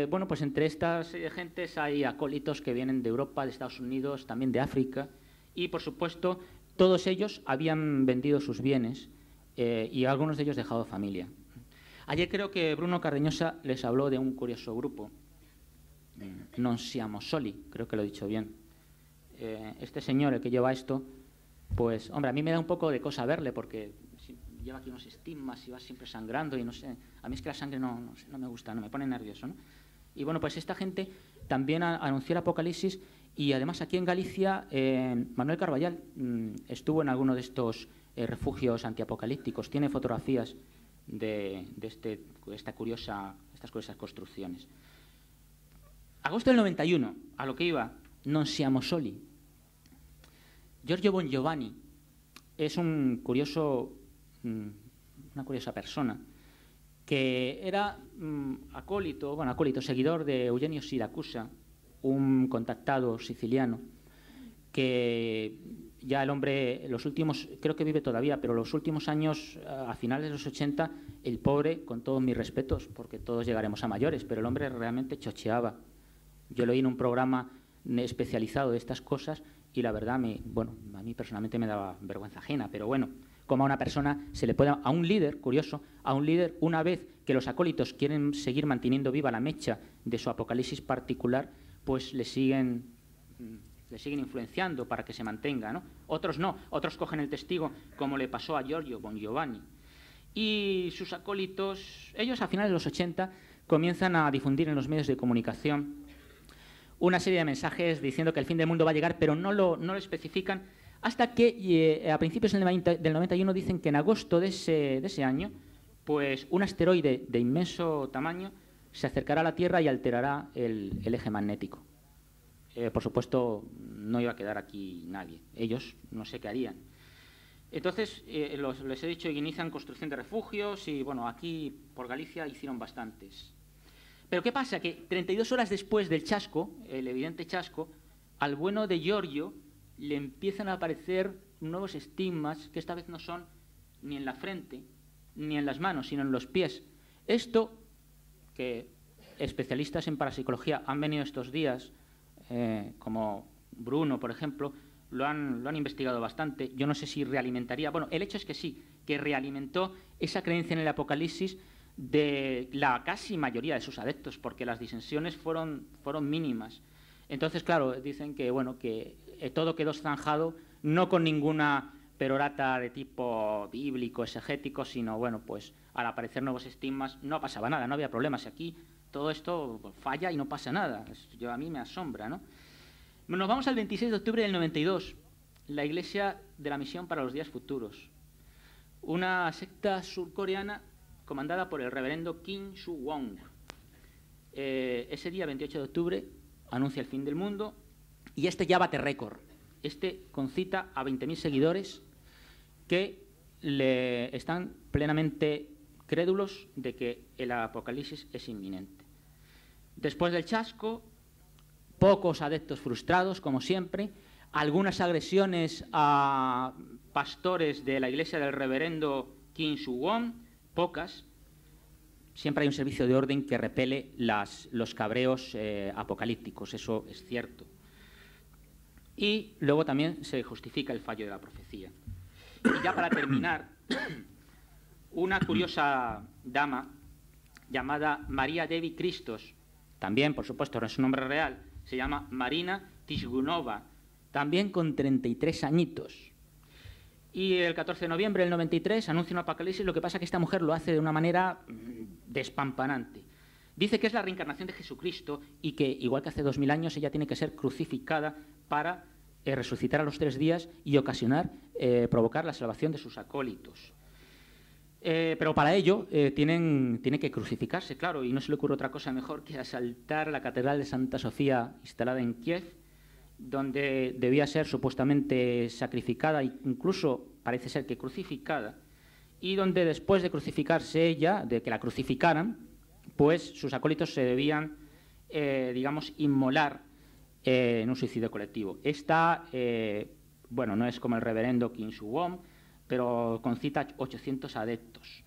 bueno, pues entre estas gentes hay acólitos que vienen de Europa, de Estados Unidos, también de África, y por supuesto todos ellos habían vendido sus bienes y algunos de ellos dejado familia. Ayer creo que Bruno Cardeñosa les habló de un curioso grupo, Non Siamo Soli, creo que lo he dicho bien. Este señor, el que lleva esto, pues, hombre, a mí me da un poco de cosa verle porque lleva aquí unos estigmas y va siempre sangrando y no sé, a mí es que la sangre no me gusta, no me pone nervioso, ¿no? Y bueno, pues esta gente también anunció el Apocalipsis y además aquí en Galicia Manuel Carballal estuvo en alguno de estos refugios antiapocalípticos, tiene fotografías de estas curiosas construcciones. Agosto del 91, a lo que iba, Non Siamo Soli. Giorgio Bongiovanni es una curiosa persona que era acólito, seguidor de Eugenio Siracusa, un contactado siciliano que ya el hombre, los últimos, creo que vive todavía, pero los últimos años, a finales de los 80, el pobre, con todos mis respetos, porque todos llegaremos a mayores, pero el hombre realmente chocheaba. Yo lo oí en un programa especializado de estas cosas y la verdad, bueno, a mí personalmente me daba vergüenza ajena, pero bueno, como a una persona se le puede, a un líder, curioso, a un líder, una vez que los acólitos quieren seguir manteniendo viva la mecha de su apocalipsis particular, pues le siguen influenciando para que se mantenga, ¿no? Otros no, otros cogen el testigo, como le pasó a Giorgio con Giovanni. Y sus acólitos, ellos a finales de los 80 comienzan a difundir en los medios de comunicación una serie de mensajes diciendo que el fin del mundo va a llegar, pero no lo especifican, hasta que a principios del 91 dicen que en agosto de ese año, pues un asteroide de inmenso tamaño se acercará a la Tierra y alterará el eje magnético. Por supuesto, no iba a quedar aquí nadie. Ellos no sé qué harían. Entonces, les he dicho que inician construcción de refugios y, bueno, aquí por Galicia hicieron bastantes. Pero ¿qué pasa? Que 32 horas después del chasco, el evidente chasco, al bueno de Giorgio le empiezan a aparecer nuevos estigmas que esta vez no son ni en la frente ni en las manos, sino en los pies. Esto, que especialistas en parapsicología han venido estos días, como Bruno, por ejemplo, lo han investigado bastante. Yo no sé si realimentaría... Bueno, el hecho es que sí, que realimentó esa creencia en el apocalipsis de la casi mayoría de sus adeptos, porque las disensiones fueron mínimas. Entonces, claro, dicen que, bueno, que todo quedó zanjado, no con ninguna perorata de tipo bíblico, exegético, sino, bueno, pues al aparecer nuevos estigmas no pasaba nada, no había problemas. Aquí todo esto falla y no pasa nada. A mí me asombra, ¿no? Nos vamos al 26 de octubre del 92, la Iglesia de la Misión para los Días Futuros, una secta surcoreana comandada por el reverendo Kim Su-won. Ese día, 28 de octubre, anuncia el fin del mundo y este ya bate récord. Este concita a 20.000 seguidores que están plenamente crédulos de que el apocalipsis es inminente. Después del chasco, pocos adeptos frustrados, como siempre, algunas agresiones a pastores de la iglesia del reverendo Kim Su-won, pocas. Siempre hay un servicio de orden que repele los cabreos apocalípticos, eso es cierto. Y luego también se justifica el fallo de la profecía. Y ya para terminar, una curiosa dama llamada María Devi Christos, también, por supuesto, no es su nombre real, se llama Marina Tishgunova, también con 33 añitos. Y el 14 de noviembre del 93 anuncia un apocalipsis, lo que pasa es que esta mujer lo hace de una manera despampanante. Dice que es la reencarnación de Jesucristo y que, igual que hace 2000 años, ella tiene que ser crucificada para resucitar a los 3 días y provocar la salvación de sus acólitos. Pero para ello tiene que crucificarse, claro, y no se le ocurre otra cosa mejor que asaltar la Catedral de Santa Sofía instalada en Kiev, donde debía ser supuestamente sacrificada, incluso parece ser que crucificada, y donde después de crucificarse ella, de que la crucificaran, pues sus acólitos se debían, digamos, inmolar en un suicidio colectivo. Esta, bueno, no es como el reverendo Kim Su-won, pero concita 800 adeptos.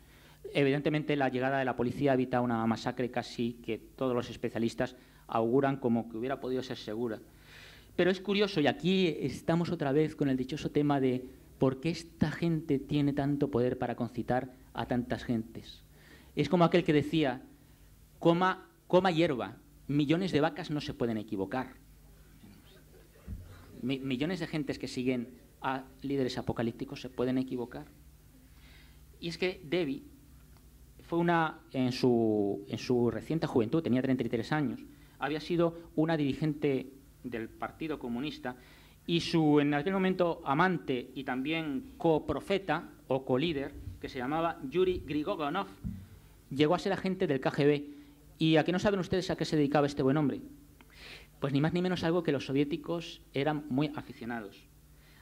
Evidentemente, la llegada de la policía evita una masacre casi que todos los especialistas auguran como que hubiera podido ser segura. Pero es curioso, y aquí estamos otra vez con el dichoso tema de por qué esta gente tiene tanto poder para concitar a tantas gentes. Es como aquel que decía, coma hierba, millones de vacas no se pueden equivocar. Millones de gentes que siguen a líderes apocalípticos se pueden equivocar. Y es que Devi fue en su reciente juventud, tenía 33 años, había sido una dirigente del Partido Comunista y su en aquel momento amante y también coprofeta o colíder, que se llamaba Yuri Grigogonov, llegó a ser agente del KGB. ¿Y a qué no saben ustedes a qué se dedicaba este buen hombre? Pues ni más ni menos algo que los soviéticos eran muy aficionados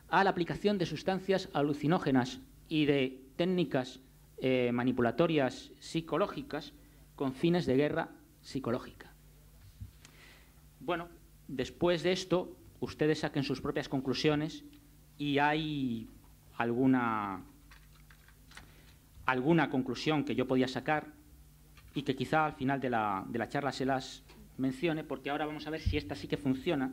a la aplicación de sustancias alucinógenas y de técnicas manipulatorias psicológicas con fines de guerra psicológica. Bueno, después de esto, ustedes saquen sus propias conclusiones y hay alguna conclusión que yo podía sacar y que quizá al final de la charla se las mencione, porque ahora vamos a ver si esta sí que funciona.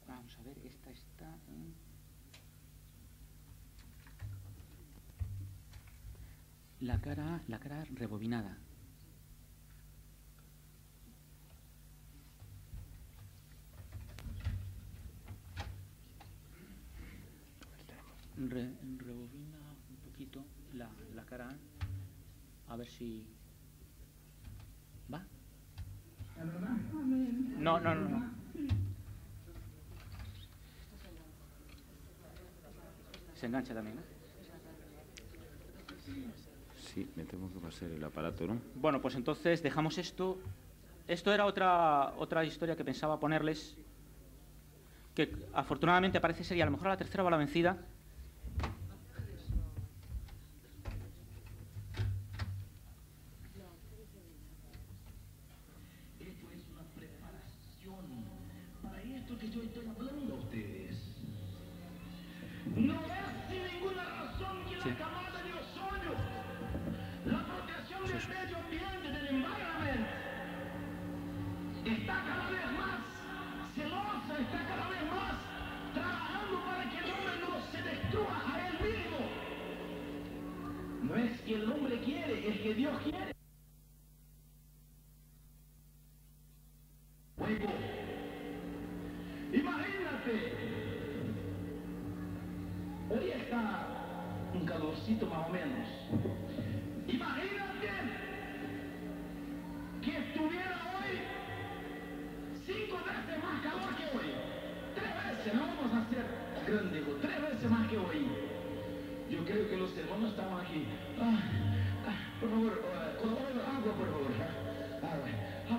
Vamos a ver, esta está en... la cara rebobinada. Rebobina un poquito la cara, a ver si... ¿va? No. Se engancha también, ¿no? Sí, me tengo que pasar el aparato, ¿no? Bueno, pues entonces dejamos esto. Esto era otra historia que pensaba ponerles, que afortunadamente parece ser, y a lo mejor a la tercera va la vencida. Esto es una preparación para esto que yo estoy hablando a ustedes. No es sin ninguna razón que la camada de ozono, la protección del medio ambiente, del environment, está cada vez más celosa, está cada vez más trabajando para que el hombre no se destruya a él mismo. No es que el hombre quiere, es que Dios quiere. Fuego. Imagínate. Hoy está un calorcito más o menos. Imagínate que estuviera hoy 5 veces más calor que hoy. 3 veces, no vamos a hacer grande, 3 veces más que hoy. Yo creo que los hermanos estamos aquí. Por favor, colabora agua, por favor.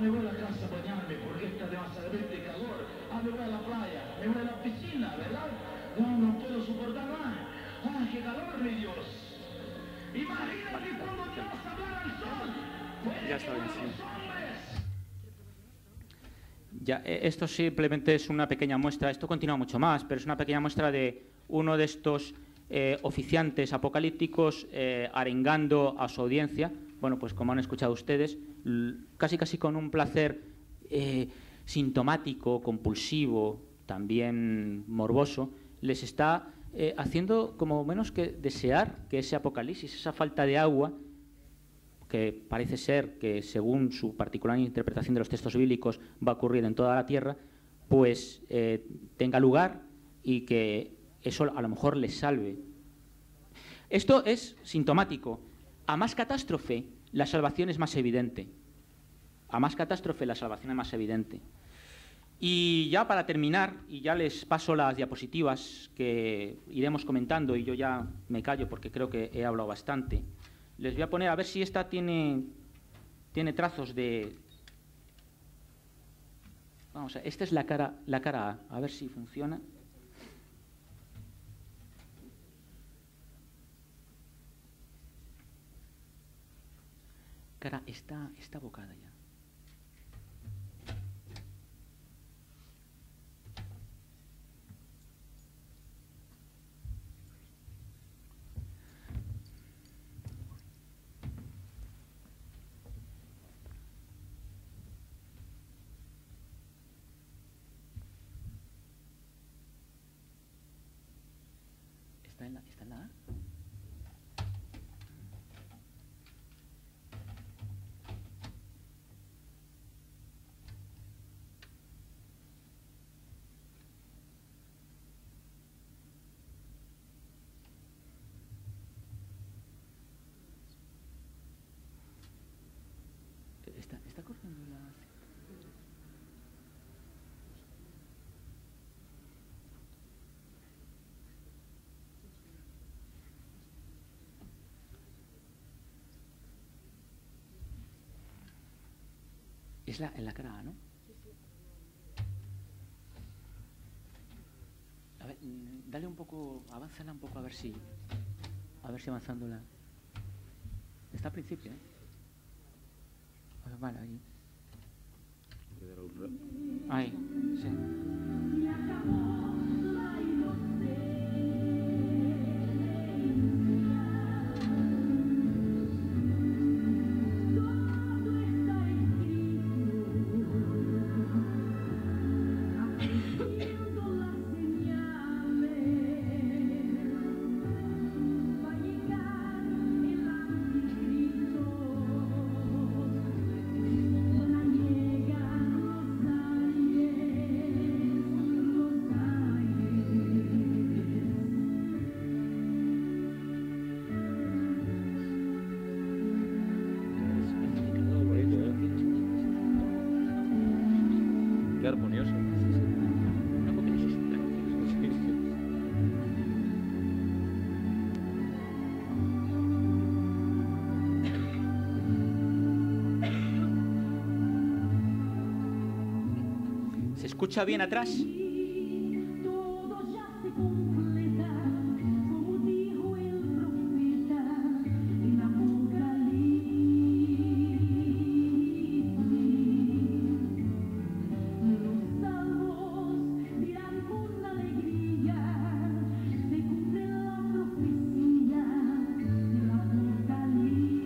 Me voy a la casa a bañarme porque está demasiadamente calor. Me voy a la playa, me voy a la piscina, ¿verdad? No puedo soportar más. ¡Qué calor, mi Dios! Imagínate cuando Dios hablara al sol. Ya está bien, sí. Ya, esto simplemente es una pequeña muestra, esto continúa mucho más, pero es una pequeña muestra de uno de estos oficiantes apocalípticos arengando a su audiencia. Bueno, pues como han escuchado ustedes, casi con un placer sintomático, compulsivo, también morboso, les está haciendo como menos que desear que ese apocalipsis, esa falta de agua, que parece ser que según su particular interpretación de los textos bíblicos va a ocurrir en toda la tierra, pues tenga lugar y que eso a lo mejor les salve. Esto es sintomático. A más catástrofe, la salvación es más evidente. A más catástrofe, la salvación es más evidente. Y ya para terminar, y ya les paso las diapositivas que iremos comentando, y yo ya me callo porque creo que he hablado bastante. Les voy a poner, a ver si esta tiene trazos de... Vamos a ver, esta es la cara A ver si funciona. Cara, está bocada ya. ¿Está en la A? ¿Está cortando la...? Es en la cara A, ¿no? A ver, dale un poco, avánzala un poco a ver si avanzándola. Está al principio, ¿eh? Vale, ahí. Ahí, sí. Qué armonioso. ¿Se escucha bien atrás? Todo ya se completa, como dijo el profeta en Apocalipsis. Los salvos dirán con alegría, se cumple la profecía del Apocalipsis.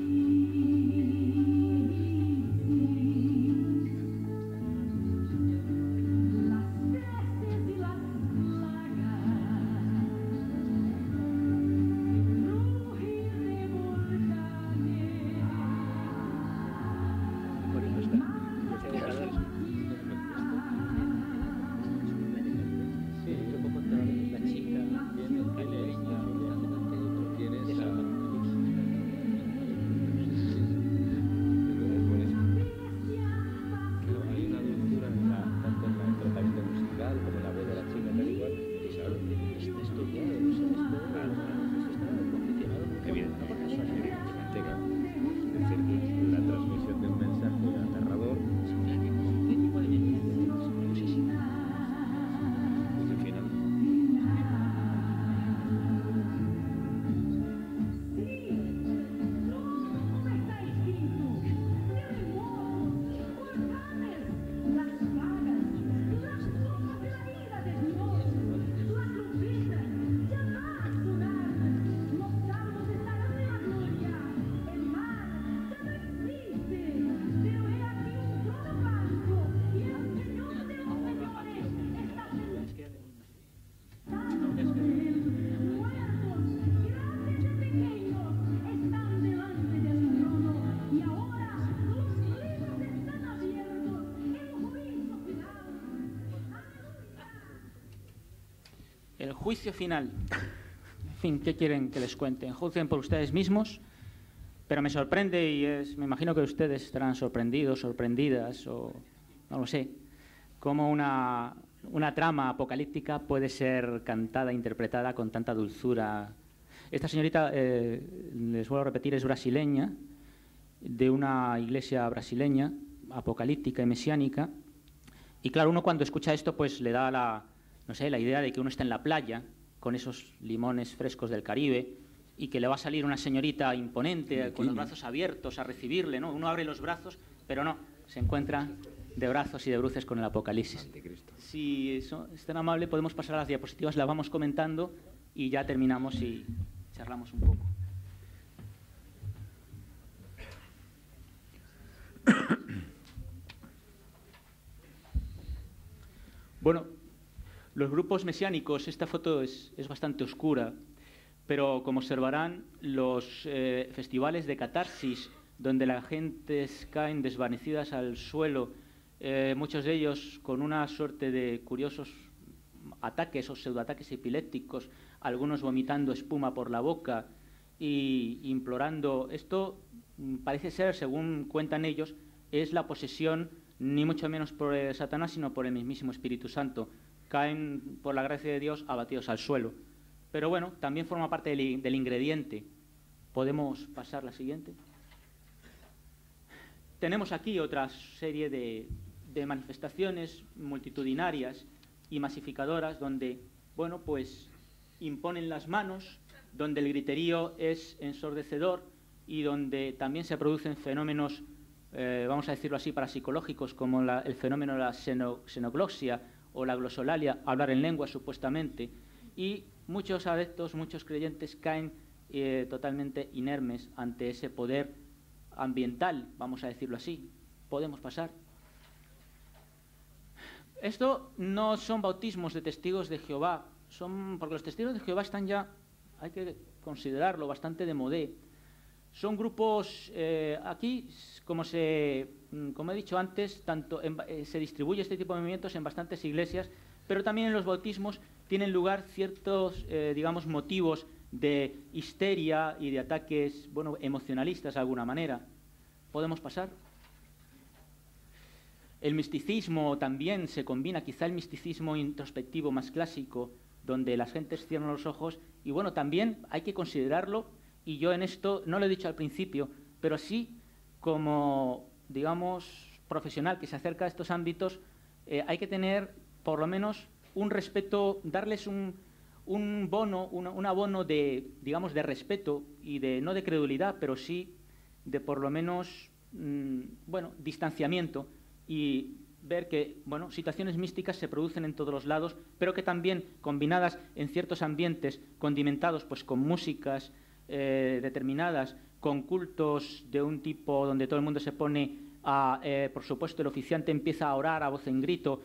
El juicio final. En fin, ¿qué quieren que les cuente? Juzguen por ustedes mismos, pero me sorprende y me imagino que ustedes estarán sorprendidos, sorprendidas, o no lo sé, cómo una trama apocalíptica puede ser cantada, interpretada con tanta dulzura. Esta señorita, les vuelvo a repetir, es brasileña, de una iglesia brasileña, apocalíptica y mesiánica, y claro, uno cuando escucha esto pues le da la idea de que uno está en la playa con esos limones frescos del Caribe y que le va a salir una señorita imponente con los brazos abiertos a recibirle, ¿no? Uno abre los brazos, pero no, se encuentra de brazos y de bruces con el Apocalipsis. Si es tan amable, podemos pasar a las diapositivas, las vamos comentando y ya terminamos y charlamos un poco. Bueno, los grupos mesiánicos, esta foto es bastante oscura, pero como observarán, los festivales de catarsis, donde las gentes caen desvanecidas al suelo, muchos de ellos con una suerte de curiosos ataques o pseudoataques epilépticos, algunos vomitando espuma por la boca y implorando. Esto parece ser, según cuentan ellos, es la posesión ni mucho menos por Satanás, sino por el mismísimo Espíritu Santo. Caen, por la gracia de Dios, abatidos al suelo. Pero bueno, también forma parte del ingrediente. ¿Podemos pasar la siguiente? Tenemos aquí otra serie de manifestaciones multitudinarias y masificadoras donde, bueno, pues imponen las manos, donde el griterío es ensordecedor y donde también se producen fenómenos vamos a decirlo así, parapsicológicos, como el fenómeno de la xenoglosia o la glosolalia, hablar en lengua supuestamente, y muchos adeptos, muchos creyentes caen totalmente inermes ante ese poder ambiental, vamos a decirlo así. Podemos pasar. Esto no son bautismos de testigos de Jehová, porque los testigos de Jehová están ya, hay que considerarlo, bastante de modé. Son grupos, aquí, como he dicho antes, se distribuye este tipo de movimientos en bastantes iglesias, pero también en los bautismos tienen lugar ciertos, digamos, motivos de histeria y de ataques, bueno, emocionalistas de alguna manera. ¿Podemos pasar? El misticismo también se combina, quizá el misticismo introspectivo más clásico, donde las gentes cierran los ojos, y bueno, también hay que considerarlo, y yo en esto no lo he dicho al principio, pero sí como, digamos, profesional que se acerca a estos ámbitos, hay que tener por lo menos un respeto, darles un abono de, digamos, de respeto y de, no de credulidad, pero sí de por lo menos, bueno, distanciamiento, y ver que, bueno, situaciones místicas se producen en todos los lados, pero que también, combinadas en ciertos ambientes, condimentados pues con músicas determinadas, con cultos de un tipo donde todo el mundo se pone a, por supuesto, el oficiante empieza a orar a voz en grito,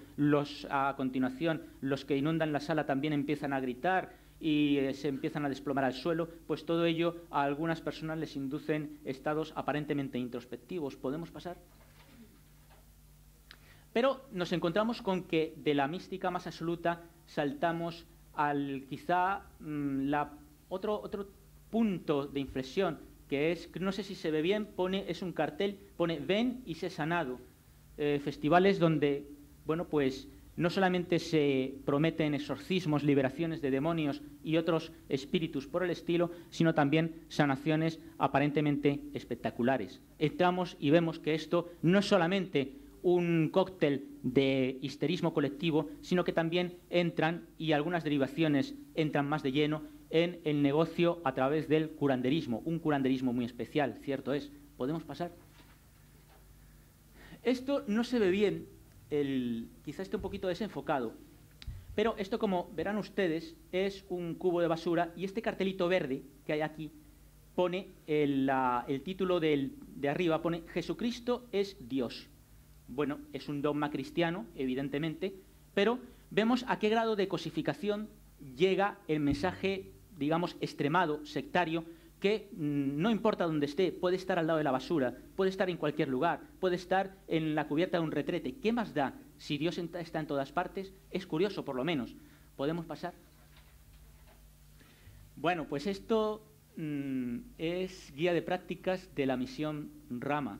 a continuación los que inundan la sala también empiezan a gritar y se empiezan a desplomar al suelo, pues todo ello a algunas personas les inducen estados aparentemente introspectivos. ¿Podemos pasar? Pero nos encontramos con que de la mística más absoluta saltamos al quizá otro punto de inflexión, que es, no sé si se ve bien, es un cartel, pone ven y sé sanado. Festivales donde, bueno, pues no solamente se prometen exorcismos, liberaciones de demonios y otros espíritus por el estilo, sino también sanaciones aparentemente espectaculares. Entramos y vemos que esto no es solamente un cóctel de histerismo colectivo, sino que también entran, y algunas derivaciones entran más de lleno, en el negocio a través del curanderismo, un curanderismo muy especial, cierto es. ¿Podemos pasar? Esto no se ve bien, quizá esté un poquito desenfocado, pero esto, como verán ustedes, es un cubo de basura, y este cartelito verde que hay aquí pone el título de arriba, pone Jesucristo es Dios. Bueno, es un dogma cristiano, evidentemente, pero vemos a qué grado de cosificación llega el mensaje, digamos, extremado, sectario, que no importa dónde esté, puede estar al lado de la basura, puede estar en cualquier lugar, puede estar en la cubierta de un retrete. ¿Qué más da si Dios está en todas partes? Es curioso, por lo menos. ¿Podemos pasar? Bueno, pues esto es guía de prácticas de la misión Rama,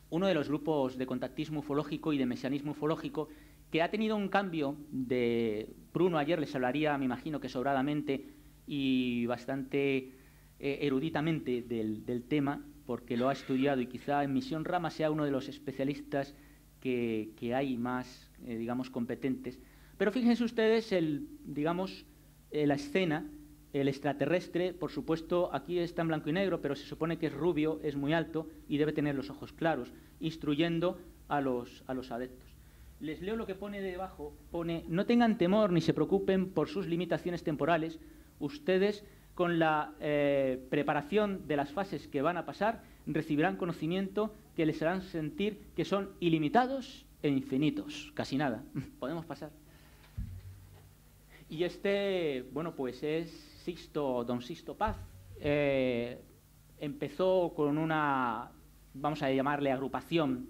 uno de los grupos de contactismo ufológico y de mesianismo ufológico que ha tenido un cambio de... Bruno ayer les hablaría, me imagino que sobradamente y bastante eruditamente del tema, porque lo ha estudiado, y quizá en Misión Rama sea uno de los especialistas que hay más, digamos, competentes. Pero fíjense ustedes, la escena, el extraterrestre, por supuesto, aquí está en blanco y negro, pero se supone que es rubio, es muy alto y debe tener los ojos claros, instruyendo a los adeptos. Les leo lo que pone debajo, pone: no tengan temor ni se preocupen por sus limitaciones temporales, ustedes con la preparación de las fases que van a pasar recibirán conocimiento que les harán sentir que son ilimitados e infinitos, casi nada. ¿Podemos pasar? Y bueno, pues es don Sixto Paz. Empezó con una, vamos a llamarle agrupación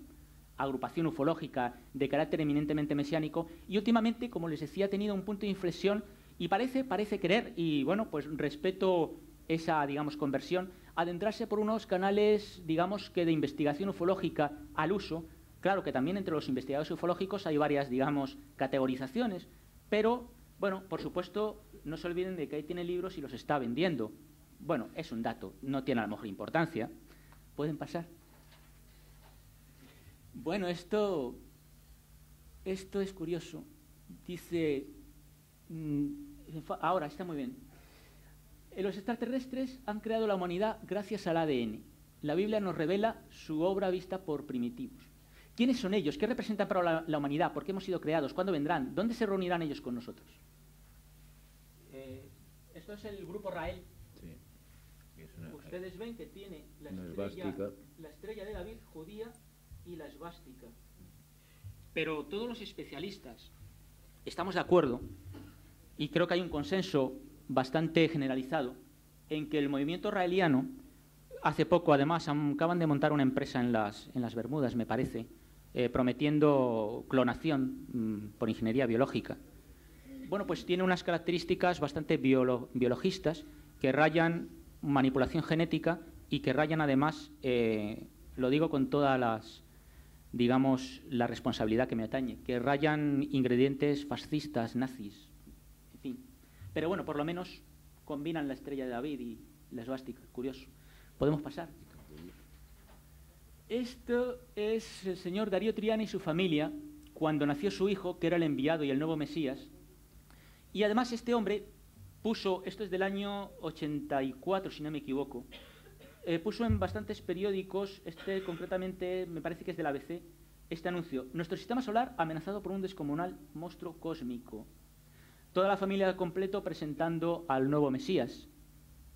ufológica de carácter eminentemente mesiánico, y últimamente, como les decía, ha tenido un punto de inflexión y parece querer, y bueno, pues respeto esa, digamos, conversión, adentrarse por unos canales, digamos, que de investigación ufológica al uso. Claro que también entre los investigadores ufológicos hay varias, digamos, categorizaciones, pero bueno, por supuesto, no se olviden de que ahí tiene libros y los está vendiendo. Bueno, es un dato, no tiene a lo mejor importancia. ¿Pueden pasar? Bueno, esto es curioso. Dice, ahora está muy bien. Los extraterrestres han creado la humanidad gracias al ADN. la Biblia nos revela su obra vista por primitivos. ¿Quiénes son ellos? ¿Qué representan para la humanidad? ¿Por qué hemos sido creados? ¿Cuándo vendrán? ¿Dónde se reunirán ellos con nosotros? Esto es el grupo Rael. Sí. Ustedes ven que tiene la estrella de David judía y la esvástica. Pero todos los especialistas estamos de acuerdo, y creo que hay un consenso bastante generalizado, en que el movimiento raeliano, hace poco además acaban de montar una empresa en las Bermudas, me parece, prometiendo clonación por ingeniería biológica. Bueno, pues tiene unas características bastante biologistas que rayan manipulación genética y que rayan además, lo digo con todas las, digamos, la responsabilidad que me atañe, que rayan ingredientes fascistas, nazis, en fin. Pero bueno, por lo menos combinan la estrella de David y la esvástica, curioso. ¿Podemos pasar? Esto es el señor Darío Triana y su familia cuando nació su hijo, que era el enviado y el nuevo Mesías. Y además este hombre puso, esto es del año 84, si no me equivoco, puso en bastantes periódicos, este concretamente me parece que es del ABC, este anuncio: nuestro sistema solar amenazado por un descomunal monstruo cósmico. Toda la familia al completo presentando al nuevo Mesías.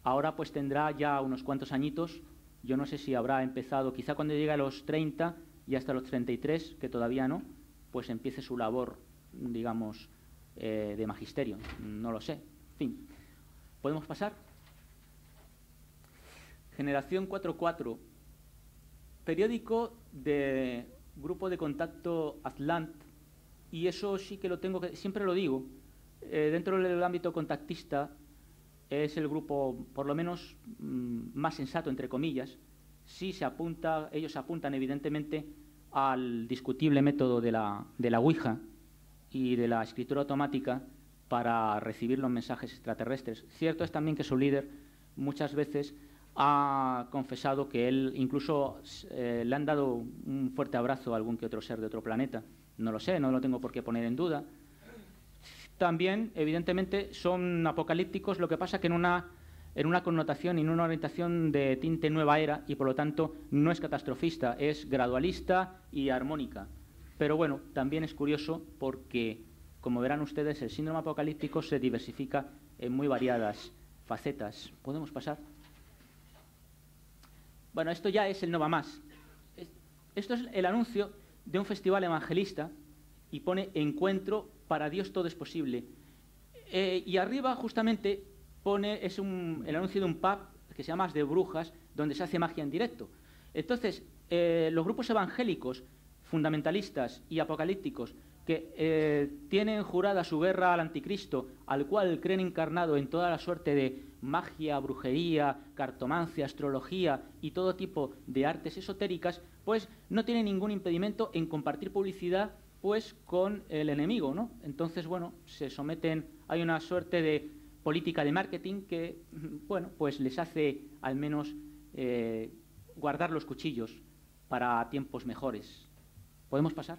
Ahora pues tendrá ya unos cuantos añitos, yo no sé si habrá empezado, quizá cuando llegue a los 30 y hasta los 33, que todavía no, pues empiece su labor, digamos, de magisterio, no lo sé. En fin, ¿podemos pasar? Generación 44, periódico de grupo de contacto Atlant, y eso sí que lo tengo que, siempre lo digo, dentro del ámbito contactista es el grupo, por lo menos, más sensato, entre comillas. Sí se apunta, ellos apuntan evidentemente al discutible método de la Ouija y de la escritura automática para recibir los mensajes extraterrestres. Cierto es también que su líder muchas veces ha confesado que él incluso le han dado un fuerte abrazo a algún que otro ser de otro planeta. No lo sé, no lo tengo por qué poner en duda. También, evidentemente, son apocalípticos, lo que pasa que en una connotación y en una orientación de tinte nueva era, y por lo tanto no es catastrofista, es gradualista y armónica. Pero bueno, también es curioso porque, como verán ustedes, el síndrome apocalíptico se diversifica en muy variadas facetas. ¿Podemos pasar? Bueno, esto ya es el no va más. Esto es el anuncio de un festival evangelista y pone encuentro, para Dios todo es posible. Y arriba justamente pone, el anuncio de un pub que se llama As de Brujas, donde se hace magia en directo. Entonces, los grupos evangélicos, fundamentalistas y apocalípticos que tienen jurada su guerra al anticristo, al cual creen encarnado en toda la suerte de magia, brujería, cartomancia, astrología y todo tipo de artes esotéricas, pues no tienen ningún impedimento en compartir publicidad pues con el enemigo, ¿no? Entonces, bueno, se someten, hay una suerte de política de marketing que, bueno, pues les hace al menos guardar los cuchillos para tiempos mejores. ¿Podemos pasar?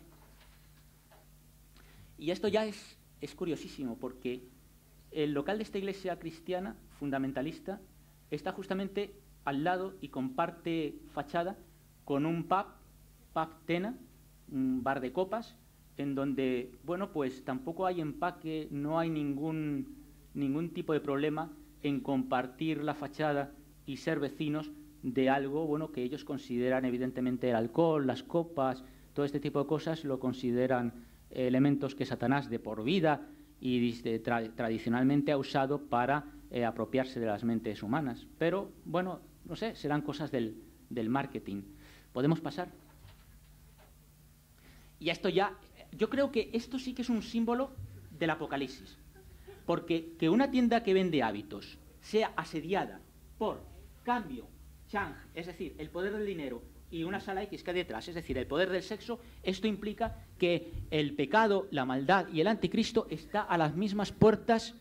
Y esto ya es curiosísimo, porque el local de esta iglesia cristiana fundamentalista está justamente al lado y comparte fachada con un pub Tena, un bar de copas, en donde, bueno, pues tampoco hay empaque, no hay ningún tipo de problema en compartir la fachada y ser vecinos de algo, bueno, que ellos consideran evidentemente el alcohol, las copas, todo este tipo de cosas lo consideran elementos que Satanás de por vida y tradicionalmente ha usado para apropiarse de las mentes humanas. Pero, bueno, no sé, serán cosas del marketing. ¿Podemos pasar? Y esto ya, yo creo que esto sí que es un símbolo del apocalipsis. Porque que una tienda que vende hábitos sea asediada por cambio, chang, es decir, el poder del dinero, y una sala X que hay detrás, es decir, el poder del sexo, esto implica que el pecado, la maldad y el anticristo está a las mismas puertas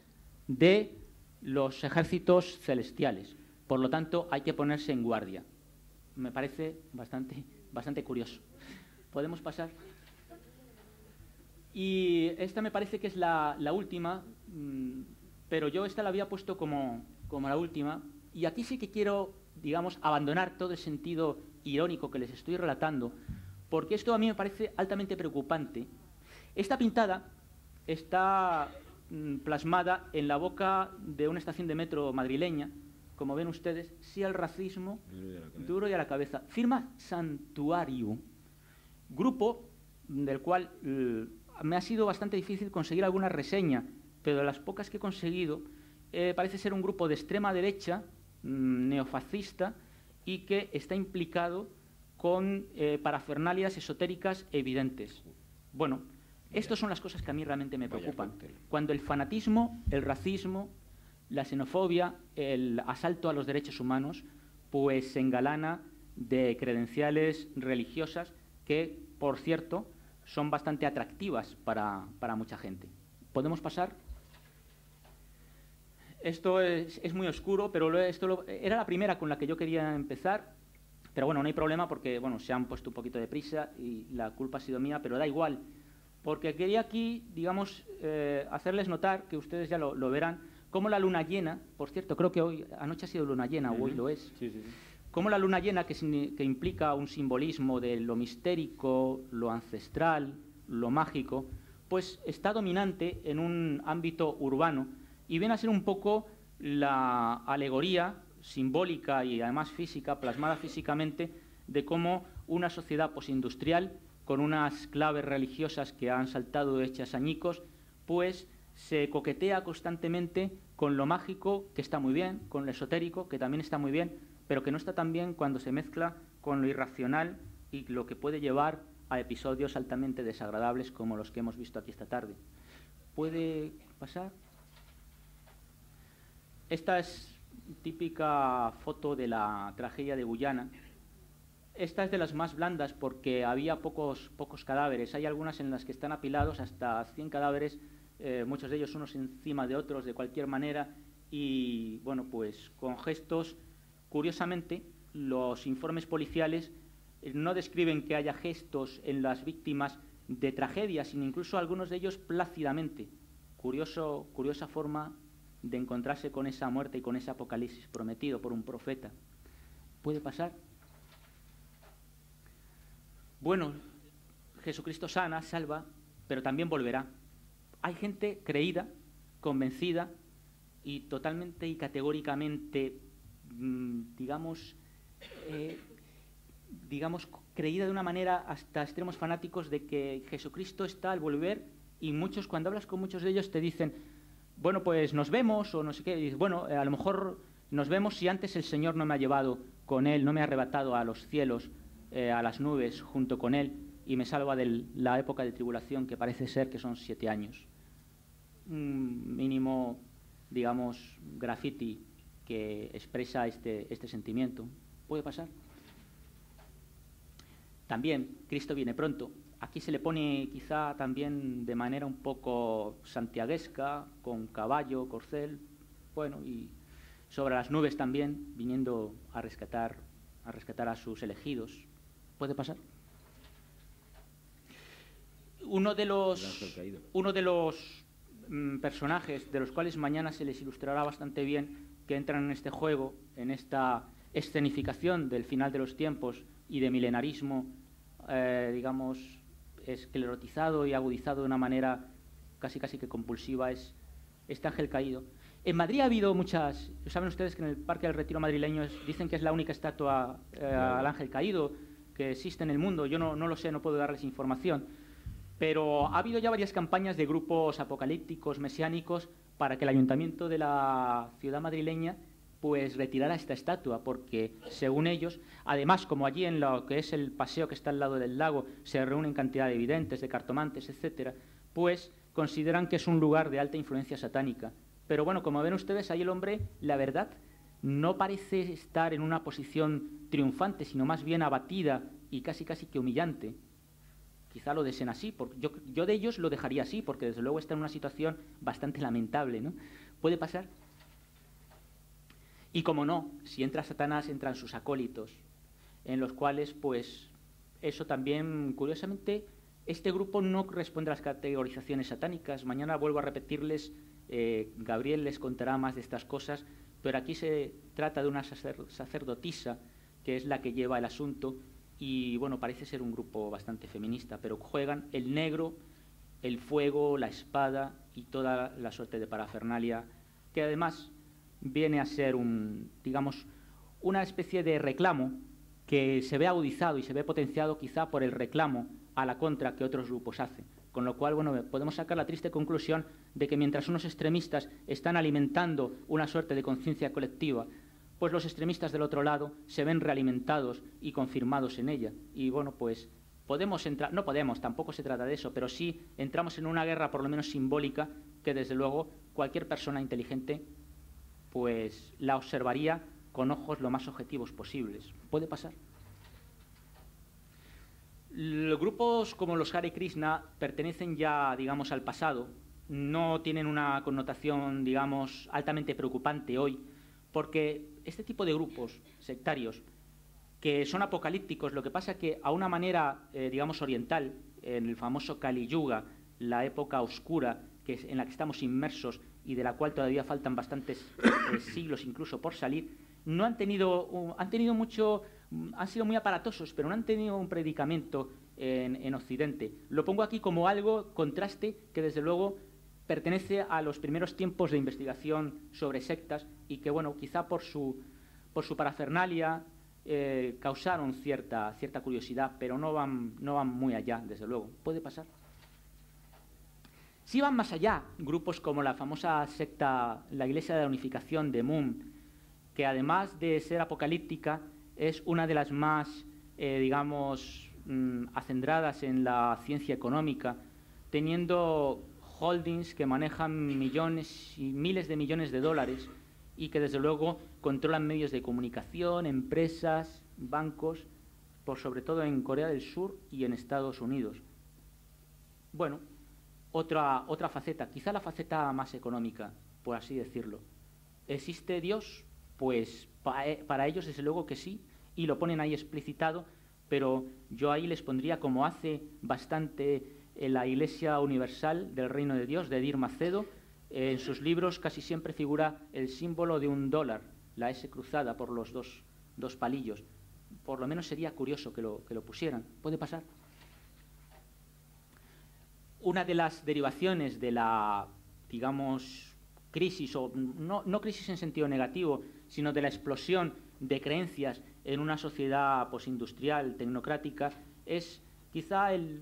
de los ejércitos celestiales. Por lo tanto, hay que ponerse en guardia. Me parece bastante curioso. ¿Podemos pasar? Y esta me parece que es la última, pero yo esta la había puesto como la última. Y aquí sí que quiero digamos, abandonar todo el sentido irónico que les estoy relatando, porque esto a mí me parece altamente preocupante. Esta pintada está plasmada en la boca de una estación de metro madrileña, como ven ustedes, sí al racismo, duro y a la cabeza. Firma Santuario, grupo del cual me ha sido bastante difícil conseguir alguna reseña, pero de las pocas que he conseguido, parece ser un grupo de extrema derecha, neofascista, y que está implicado con parafernalias esotéricas evidentes. Bueno, estas son las cosas que a mí realmente me preocupan. Cuando el fanatismo, el racismo, la xenofobia, el asalto a los derechos humanos, pues se engalana de credenciales religiosas que, por cierto, son bastante atractivas para mucha gente. ¿Podemos pasar? Esto es muy oscuro, pero era la primera con la que yo quería empezar. Pero bueno, no hay problema porque bueno, se han puesto un poquito de prisa y la culpa ha sido mía, pero da igual. Porque quería aquí, digamos, hacerles notar, que ustedes ya lo verán, cómo la luna llena, por cierto, creo que anoche ha sido luna llena, o hoy lo es, Sí, sí, sí. cómo la luna llena, que implica un simbolismo de lo mistérico, lo ancestral, lo mágico, pues está dominante en un ámbito urbano y viene a ser un poco la alegoría simbólica y además física, plasmada físicamente, de cómo una sociedad posindustrial, con unas claves religiosas que han saltado hechas añicos, pues se coquetea constantemente con lo mágico, que está muy bien, con lo esotérico, que también está muy bien, pero que no está tan bien cuando se mezcla con lo irracional y lo que puede llevar a episodios altamente desagradables como los que hemos visto aquí esta tarde. ¿Puede pasar? Esta es típica foto de la tragedia de Guyana. Esta es de las más blandas porque había pocos cadáveres. Hay algunas en las que están apilados hasta 100 cadáveres, muchos de ellos unos encima de otros de cualquier manera, y bueno, pues con gestos. Curiosamente, los informes policiales no describen que haya gestos en las víctimas de tragedias, sino incluso algunos de ellos plácidamente. Curiosa forma de encontrarse con esa muerte y con ese apocalipsis prometido por un profeta. ¿Puede pasar? Bueno, Jesucristo sana, salva, pero también volverá. Hay gente creída, convencida y totalmente y categóricamente, digamos, creída de una manera hasta extremos fanáticos de que Jesucristo está al volver, y muchos, cuando hablas con muchos de ellos, te dicen, bueno, pues nos vemos, o no sé qué, y dices, bueno, a lo mejor nos vemos si antes el Señor no me ha llevado con Él, no me ha arrebatado a los cielos, a las nubes junto con Él, y me salva de la época de tribulación, que parece ser que son 7 años. Un mínimo, digamos, graffiti que expresa este sentimiento. ¿Puede pasar? También, Cristo viene pronto. Aquí se le pone quizá también de manera un poco santiaguesca, con caballo, corcel, bueno, y sobre las nubes también, viniendo a rescatar a sus elegidos. ¿Puede pasar? Uno de los personajes de los cuales mañana se les ilustrará bastante bien, que entran en este juego, en esta escenificación del final de los tiempos y de milenarismo, digamos, esclerotizado y agudizado de una manera casi que compulsiva, es este ángel caído. En Madrid ha habido muchas. Saben ustedes que en el Parque del Retiro madrileño dicen que es la única estatua al ángel caído que existe en el mundo. Yo no lo sé, no puedo darles información. Pero ha habido ya varias campañas de grupos apocalípticos, mesiánicos, para que el ayuntamiento de la ciudad madrileña pues retirara esta estatua, porque según ellos, además, como allí en lo que es el paseo que está al lado del lago se reúnen cantidad de videntes, de cartomantes, etcétera, pues consideran que es un lugar de alta influencia satánica. Pero bueno, como ven ustedes, ahí el hombre, la verdad, no parece estar en una posición triunfante, sino más bien abatida y casi que humillante. Quizá lo deseen así, porque yo de ellos lo dejaría así, porque desde luego está en una situación bastante lamentable, ¿no? ¿Puede pasar? Y como no, si entra Satanás, entran sus acólitos, en los cuales, pues, eso también, curiosamente, este grupo no responde a las categorizaciones satánicas. Mañana vuelvo a repetirles, Gabriel les contará más de estas cosas, pero aquí se trata de una sacerdotisa que es la que lleva el asunto y, bueno, parece ser un grupo bastante feminista, pero juegan el negro, el fuego, la espada y toda la suerte de parafernalia, que además viene a ser digamos, una especie de reclamo que se ve agudizado y se ve potenciado quizá por el reclamo a la contra que otros grupos hacen. Con lo cual, bueno, podemos sacar la triste conclusión de que mientras unos extremistas están alimentando una suerte de conciencia colectiva, pues los extremistas del otro lado se ven realimentados y confirmados en ella. Y bueno, pues podemos entrar, no podemos, tampoco se trata de eso, pero sí entramos en una guerra por lo menos simbólica que desde luego cualquier persona inteligente pues la observaría con ojos lo más objetivos posibles. ¿Puede pasar? Los grupos como los Hare Krishna pertenecen ya, digamos, al pasado. No tienen una connotación, digamos, altamente preocupante hoy, porque este tipo de grupos sectarios que son apocalípticos, lo que pasa que a una manera, digamos, oriental, en el famoso Kali Yuga, la época oscura en la que estamos inmersos y de la cual todavía faltan bastantes siglos incluso por salir, no han tenido, han sido muy aparatosos, pero no han tenido un predicamento en Occidente. Lo pongo aquí como algo, contraste, que desde luego pertenece a los primeros tiempos de investigación sobre sectas y que, bueno, quizá por su parafernalia causaron cierta curiosidad, pero no van muy allá, desde luego. ¿Puede pasar? Sí van más allá, grupos como la famosa secta, la Iglesia de la Unificación de Moon, que además de ser apocalíptica, es una de las más, digamos, acendradas en la ciencia económica, teniendo holdings que manejan millones y miles de millones de dólares y que desde luego controlan medios de comunicación, empresas, bancos, por sobre todo en Corea del Sur y en Estados Unidos. Bueno, otra faceta, quizá la faceta más económica, por así decirlo. ¿Existe Dios? Pues para ellos desde luego que sí, y lo ponen ahí explicitado, pero yo ahí les pondría, como hace bastante en la Iglesia Universal del Reino de Dios, de Edir Macedo, en sus libros casi siempre figura el símbolo de $1, la S cruzada por los dos palillos. Por lo menos sería curioso que lo pusieran. ¿Puede pasar? Una de las derivaciones de la, digamos, crisis, o no crisis en sentido negativo, sino de la explosión de creencias en una sociedad posindustrial, tecnocrática, es quizá el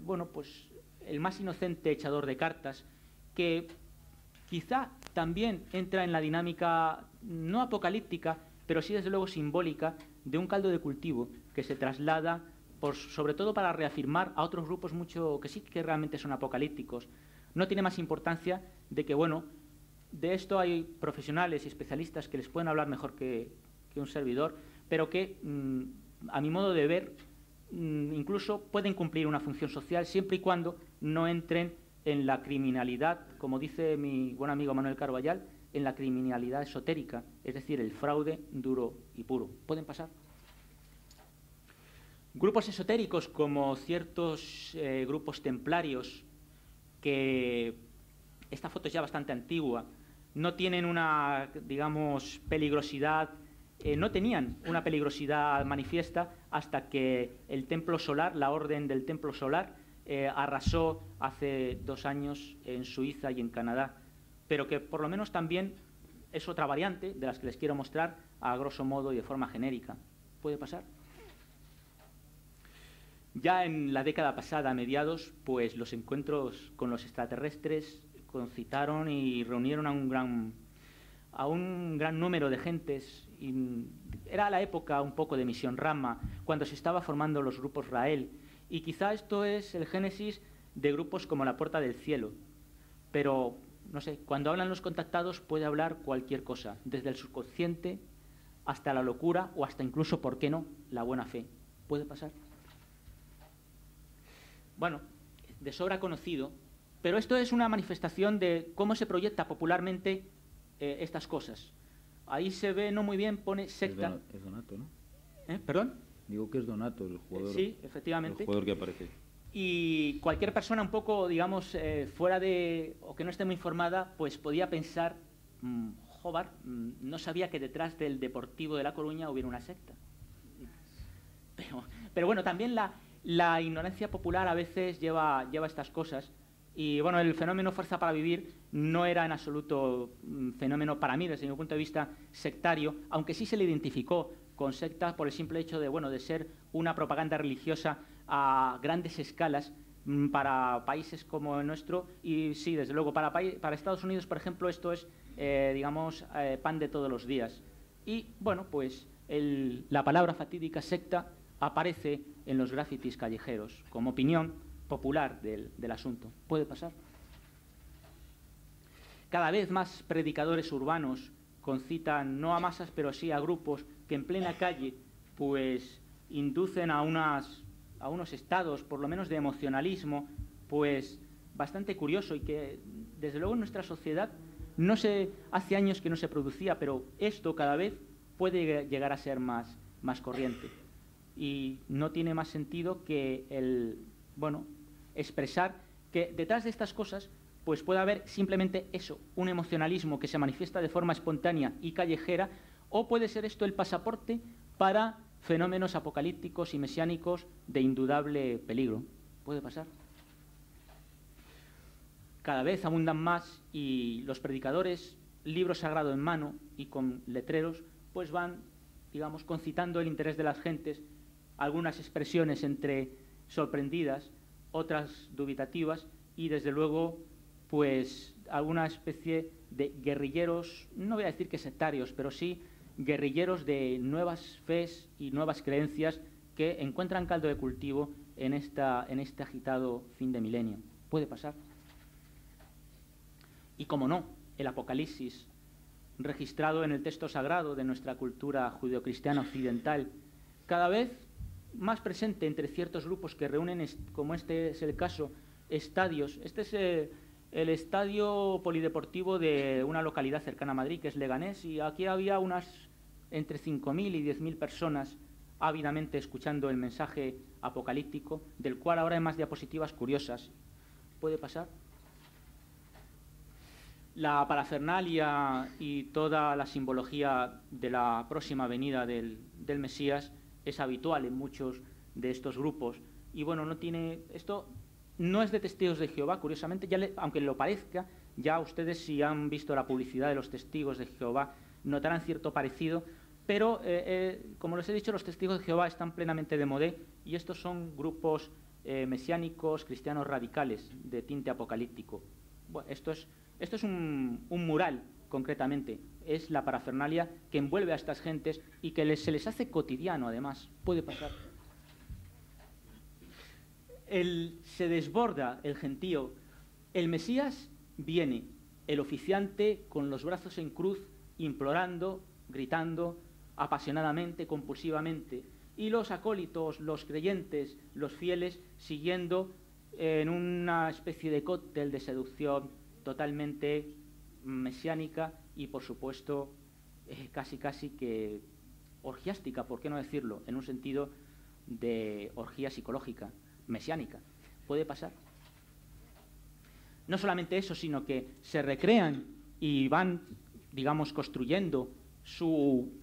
más inocente echador de cartas, que quizá también entra en la dinámica no apocalíptica, pero sí desde luego simbólica, de un caldo de cultivo que se traslada sobre todo para reafirmar a otros grupos que sí que realmente son apocalípticos. No tiene más importancia de que, bueno, de esto hay profesionales y especialistas que les pueden hablar mejor que un servidor, pero que, a mi modo de ver, incluso pueden cumplir una función social siempre y cuando no entren en la criminalidad, como dice mi buen amigo Manuel Carballal, en la criminalidad esotérica, es decir, el fraude duro y puro. ¿Pueden pasar? Grupos esotéricos como ciertos grupos templarios, que esta foto es ya bastante antigua, no tienen una, digamos, peligrosidad, no tenían una peligrosidad manifiesta hasta que el Templo Solar, la Orden del Templo Solar, arrasó hace 2 años en Suiza y en Canadá, pero que por lo menos también es otra variante de las que les quiero mostrar a grosso modo y de forma genérica. ¿Puede pasar? Ya en la década pasada, a mediados, pues los encuentros con los extraterrestres concitaron y reunieron a un gran número de gentes. Y era la época un poco de Misión Rama, cuando se estaba formando los grupos Rael, y quizá esto es el génesis de grupos como la Puerta del Cielo. Pero, no sé, cuando hablan los contactados puede hablar cualquier cosa, desde el subconsciente hasta la locura o hasta incluso, ¿por qué no?, la buena fe. ¿Puede pasar? Bueno, de sobra conocido, pero esto es una manifestación de cómo se proyecta popularmente estas cosas. Ahí se ve, no muy bien, pone secta. Es Donato, ¿no? ¿Perdón? Digo que es Donato, el jugador. Sí, efectivamente. El jugador que aparece. Y cualquier persona un poco, digamos, fuera de, o que no esté muy informada, pues podía pensar, Jobar no sabía que detrás del Deportivo de La Coruña hubiera una secta. Pero bueno, también la ignorancia popular a veces lleva estas cosas. Y bueno, el fenómeno Fuerza para Vivir no era en absoluto un fenómeno para mí, desde mi punto de vista, sectario, aunque sí se le identificó con sectas por el simple hecho de ser una propaganda religiosa a grandes escalas para países como el nuestro. Y sí, desde luego, para Estados Unidos, por ejemplo, esto es, pan de todos los días. Y bueno, pues la palabra fatídica secta aparece en los grafitis callejeros como opinión popular del asunto. Puede pasar. Cada vez más predicadores urbanos concitan no a masas, pero sí a grupos que en plena calle pues inducen a unos estados, por lo menos de emocionalismo, pues bastante curioso y que desde luego en nuestra sociedad no sé, hace años que no se producía, pero esto cada vez puede llegar a ser más corriente. Y no tiene más sentido que expresar que detrás de estas cosas pues puede haber simplemente eso, un emocionalismo que se manifiesta de forma espontánea y callejera, o puede ser esto el pasaporte para fenómenos apocalípticos y mesiánicos de indudable peligro. Puede pasar. Cada vez abundan más y los predicadores, libro sagrado en mano y con letreros, pues van, digamos, concitando el interés de las gentes, algunas expresiones entre sorprendidas, otras dubitativas y, desde luego, pues alguna especie de guerrilleros, no voy a decir que sectarios, pero sí guerrilleros de nuevas fes y nuevas creencias que encuentran caldo de cultivo en este agitado fin de milenio. Puede pasar. Y como no, el Apocalipsis, registrado en el texto sagrado de nuestra cultura judeocristiana occidental, cada vez más presente entre ciertos grupos que reúnen, como este es el caso, estadios. Este es el estadio polideportivo de una localidad cercana a Madrid, que es Leganés, y aquí había unas entre 5.000 y 10.000 personas ávidamente escuchando el mensaje apocalíptico, del cual ahora hay más diapositivas curiosas. ¿Puede pasar? La parafernalia y toda la simbología de la próxima venida del Mesías es habitual en muchos de estos grupos. Y bueno, esto no es de Testigos de Jehová, curiosamente, aunque lo parezca, ya ustedes, si han visto la publicidad de los Testigos de Jehová, notarán cierto parecido, pero como les he dicho, los Testigos de Jehová están plenamente de moda y estos son grupos mesiánicos, cristianos radicales, de tinte apocalíptico. Bueno, esto es un mural, concretamente. Es la parafernalia que envuelve a estas gentes y que se les hace cotidiano, además. Puede pasar. Se desborda el gentío. El Mesías viene, el oficiante con los brazos en cruz, implorando, gritando, apasionadamente, compulsivamente, y los acólitos, los creyentes, los fieles, siguiendo en una especie de cóctel de seducción totalmente mesiánica y, por supuesto, casi que orgiástica, ¿por qué no decirlo?, en un sentido de orgía psicológica, mesiánica. Puede pasar. No solamente eso, sino que se recrean y van, digamos, construyendo su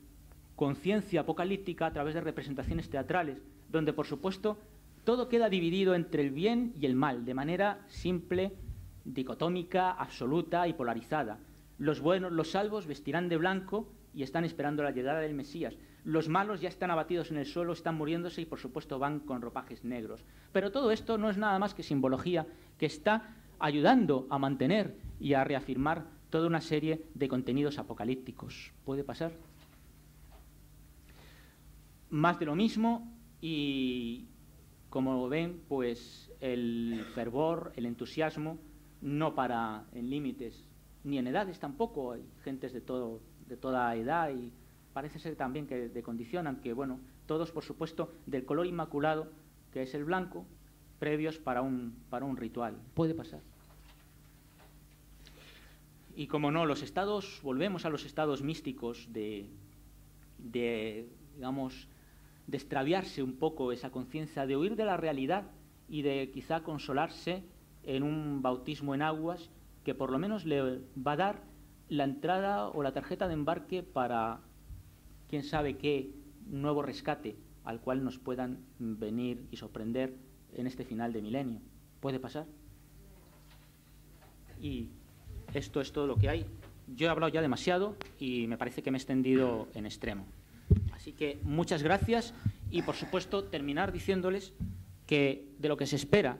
conciencia apocalíptica a través de representaciones teatrales, donde, por supuesto, todo queda dividido entre el bien y el mal, de manera simple, dicotómica, absoluta y polarizada. Los buenos, los salvos, vestirán de blanco y están esperando la llegada del Mesías. Los malos ya están abatidos en el suelo, están muriéndose y, por supuesto, van con ropajes negros. Pero todo esto no es nada más que simbología que está ayudando a mantener y a reafirmar toda una serie de contenidos apocalípticos. ¿Puede pasar? Más de lo mismo y, como ven, pues el fervor, el entusiasmo no para en límites, ni en edades tampoco. Hay gentes de toda edad y parece ser también que de condición, aunque bueno, todos por supuesto del color inmaculado, que es el blanco, previos para un ritual. Puede pasar. Y como no, volvemos a los estados místicos de digamos, de extraviarse un poco esa conciencia, de huir de la realidad y de quizá consolarse en un bautismo en aguas que por lo menos le va a dar la entrada o la tarjeta de embarque para quién sabe qué nuevo rescate al cual nos puedan venir y sorprender en este final de milenio. ¿Puede pasar? Y esto es todo lo que hay. Yo he hablado ya demasiado y me parece que me he extendido en extremo. Así que muchas gracias y, por supuesto, terminar diciéndoles que de lo que se espera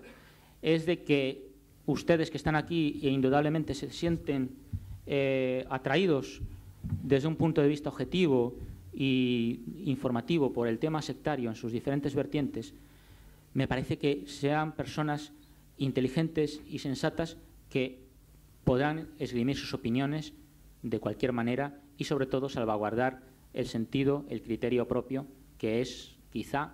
es de que ustedes que están aquí e indudablemente se sienten atraídos desde un punto de vista objetivo y informativo por el tema sectario en sus diferentes vertientes, me parece que sean personas inteligentes y sensatas que podrán esgrimir sus opiniones de cualquier manera y, sobre todo, salvaguardar el sentido, el criterio propio, que es, quizá,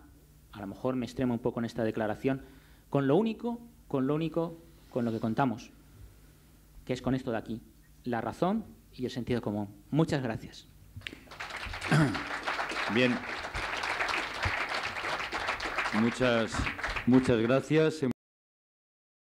a lo mejor me extremo un poco en esta declaración, con lo único con lo que contamos, que es con esto de aquí, la razón y el sentido común. Muchas gracias. Bien. Muchas gracias.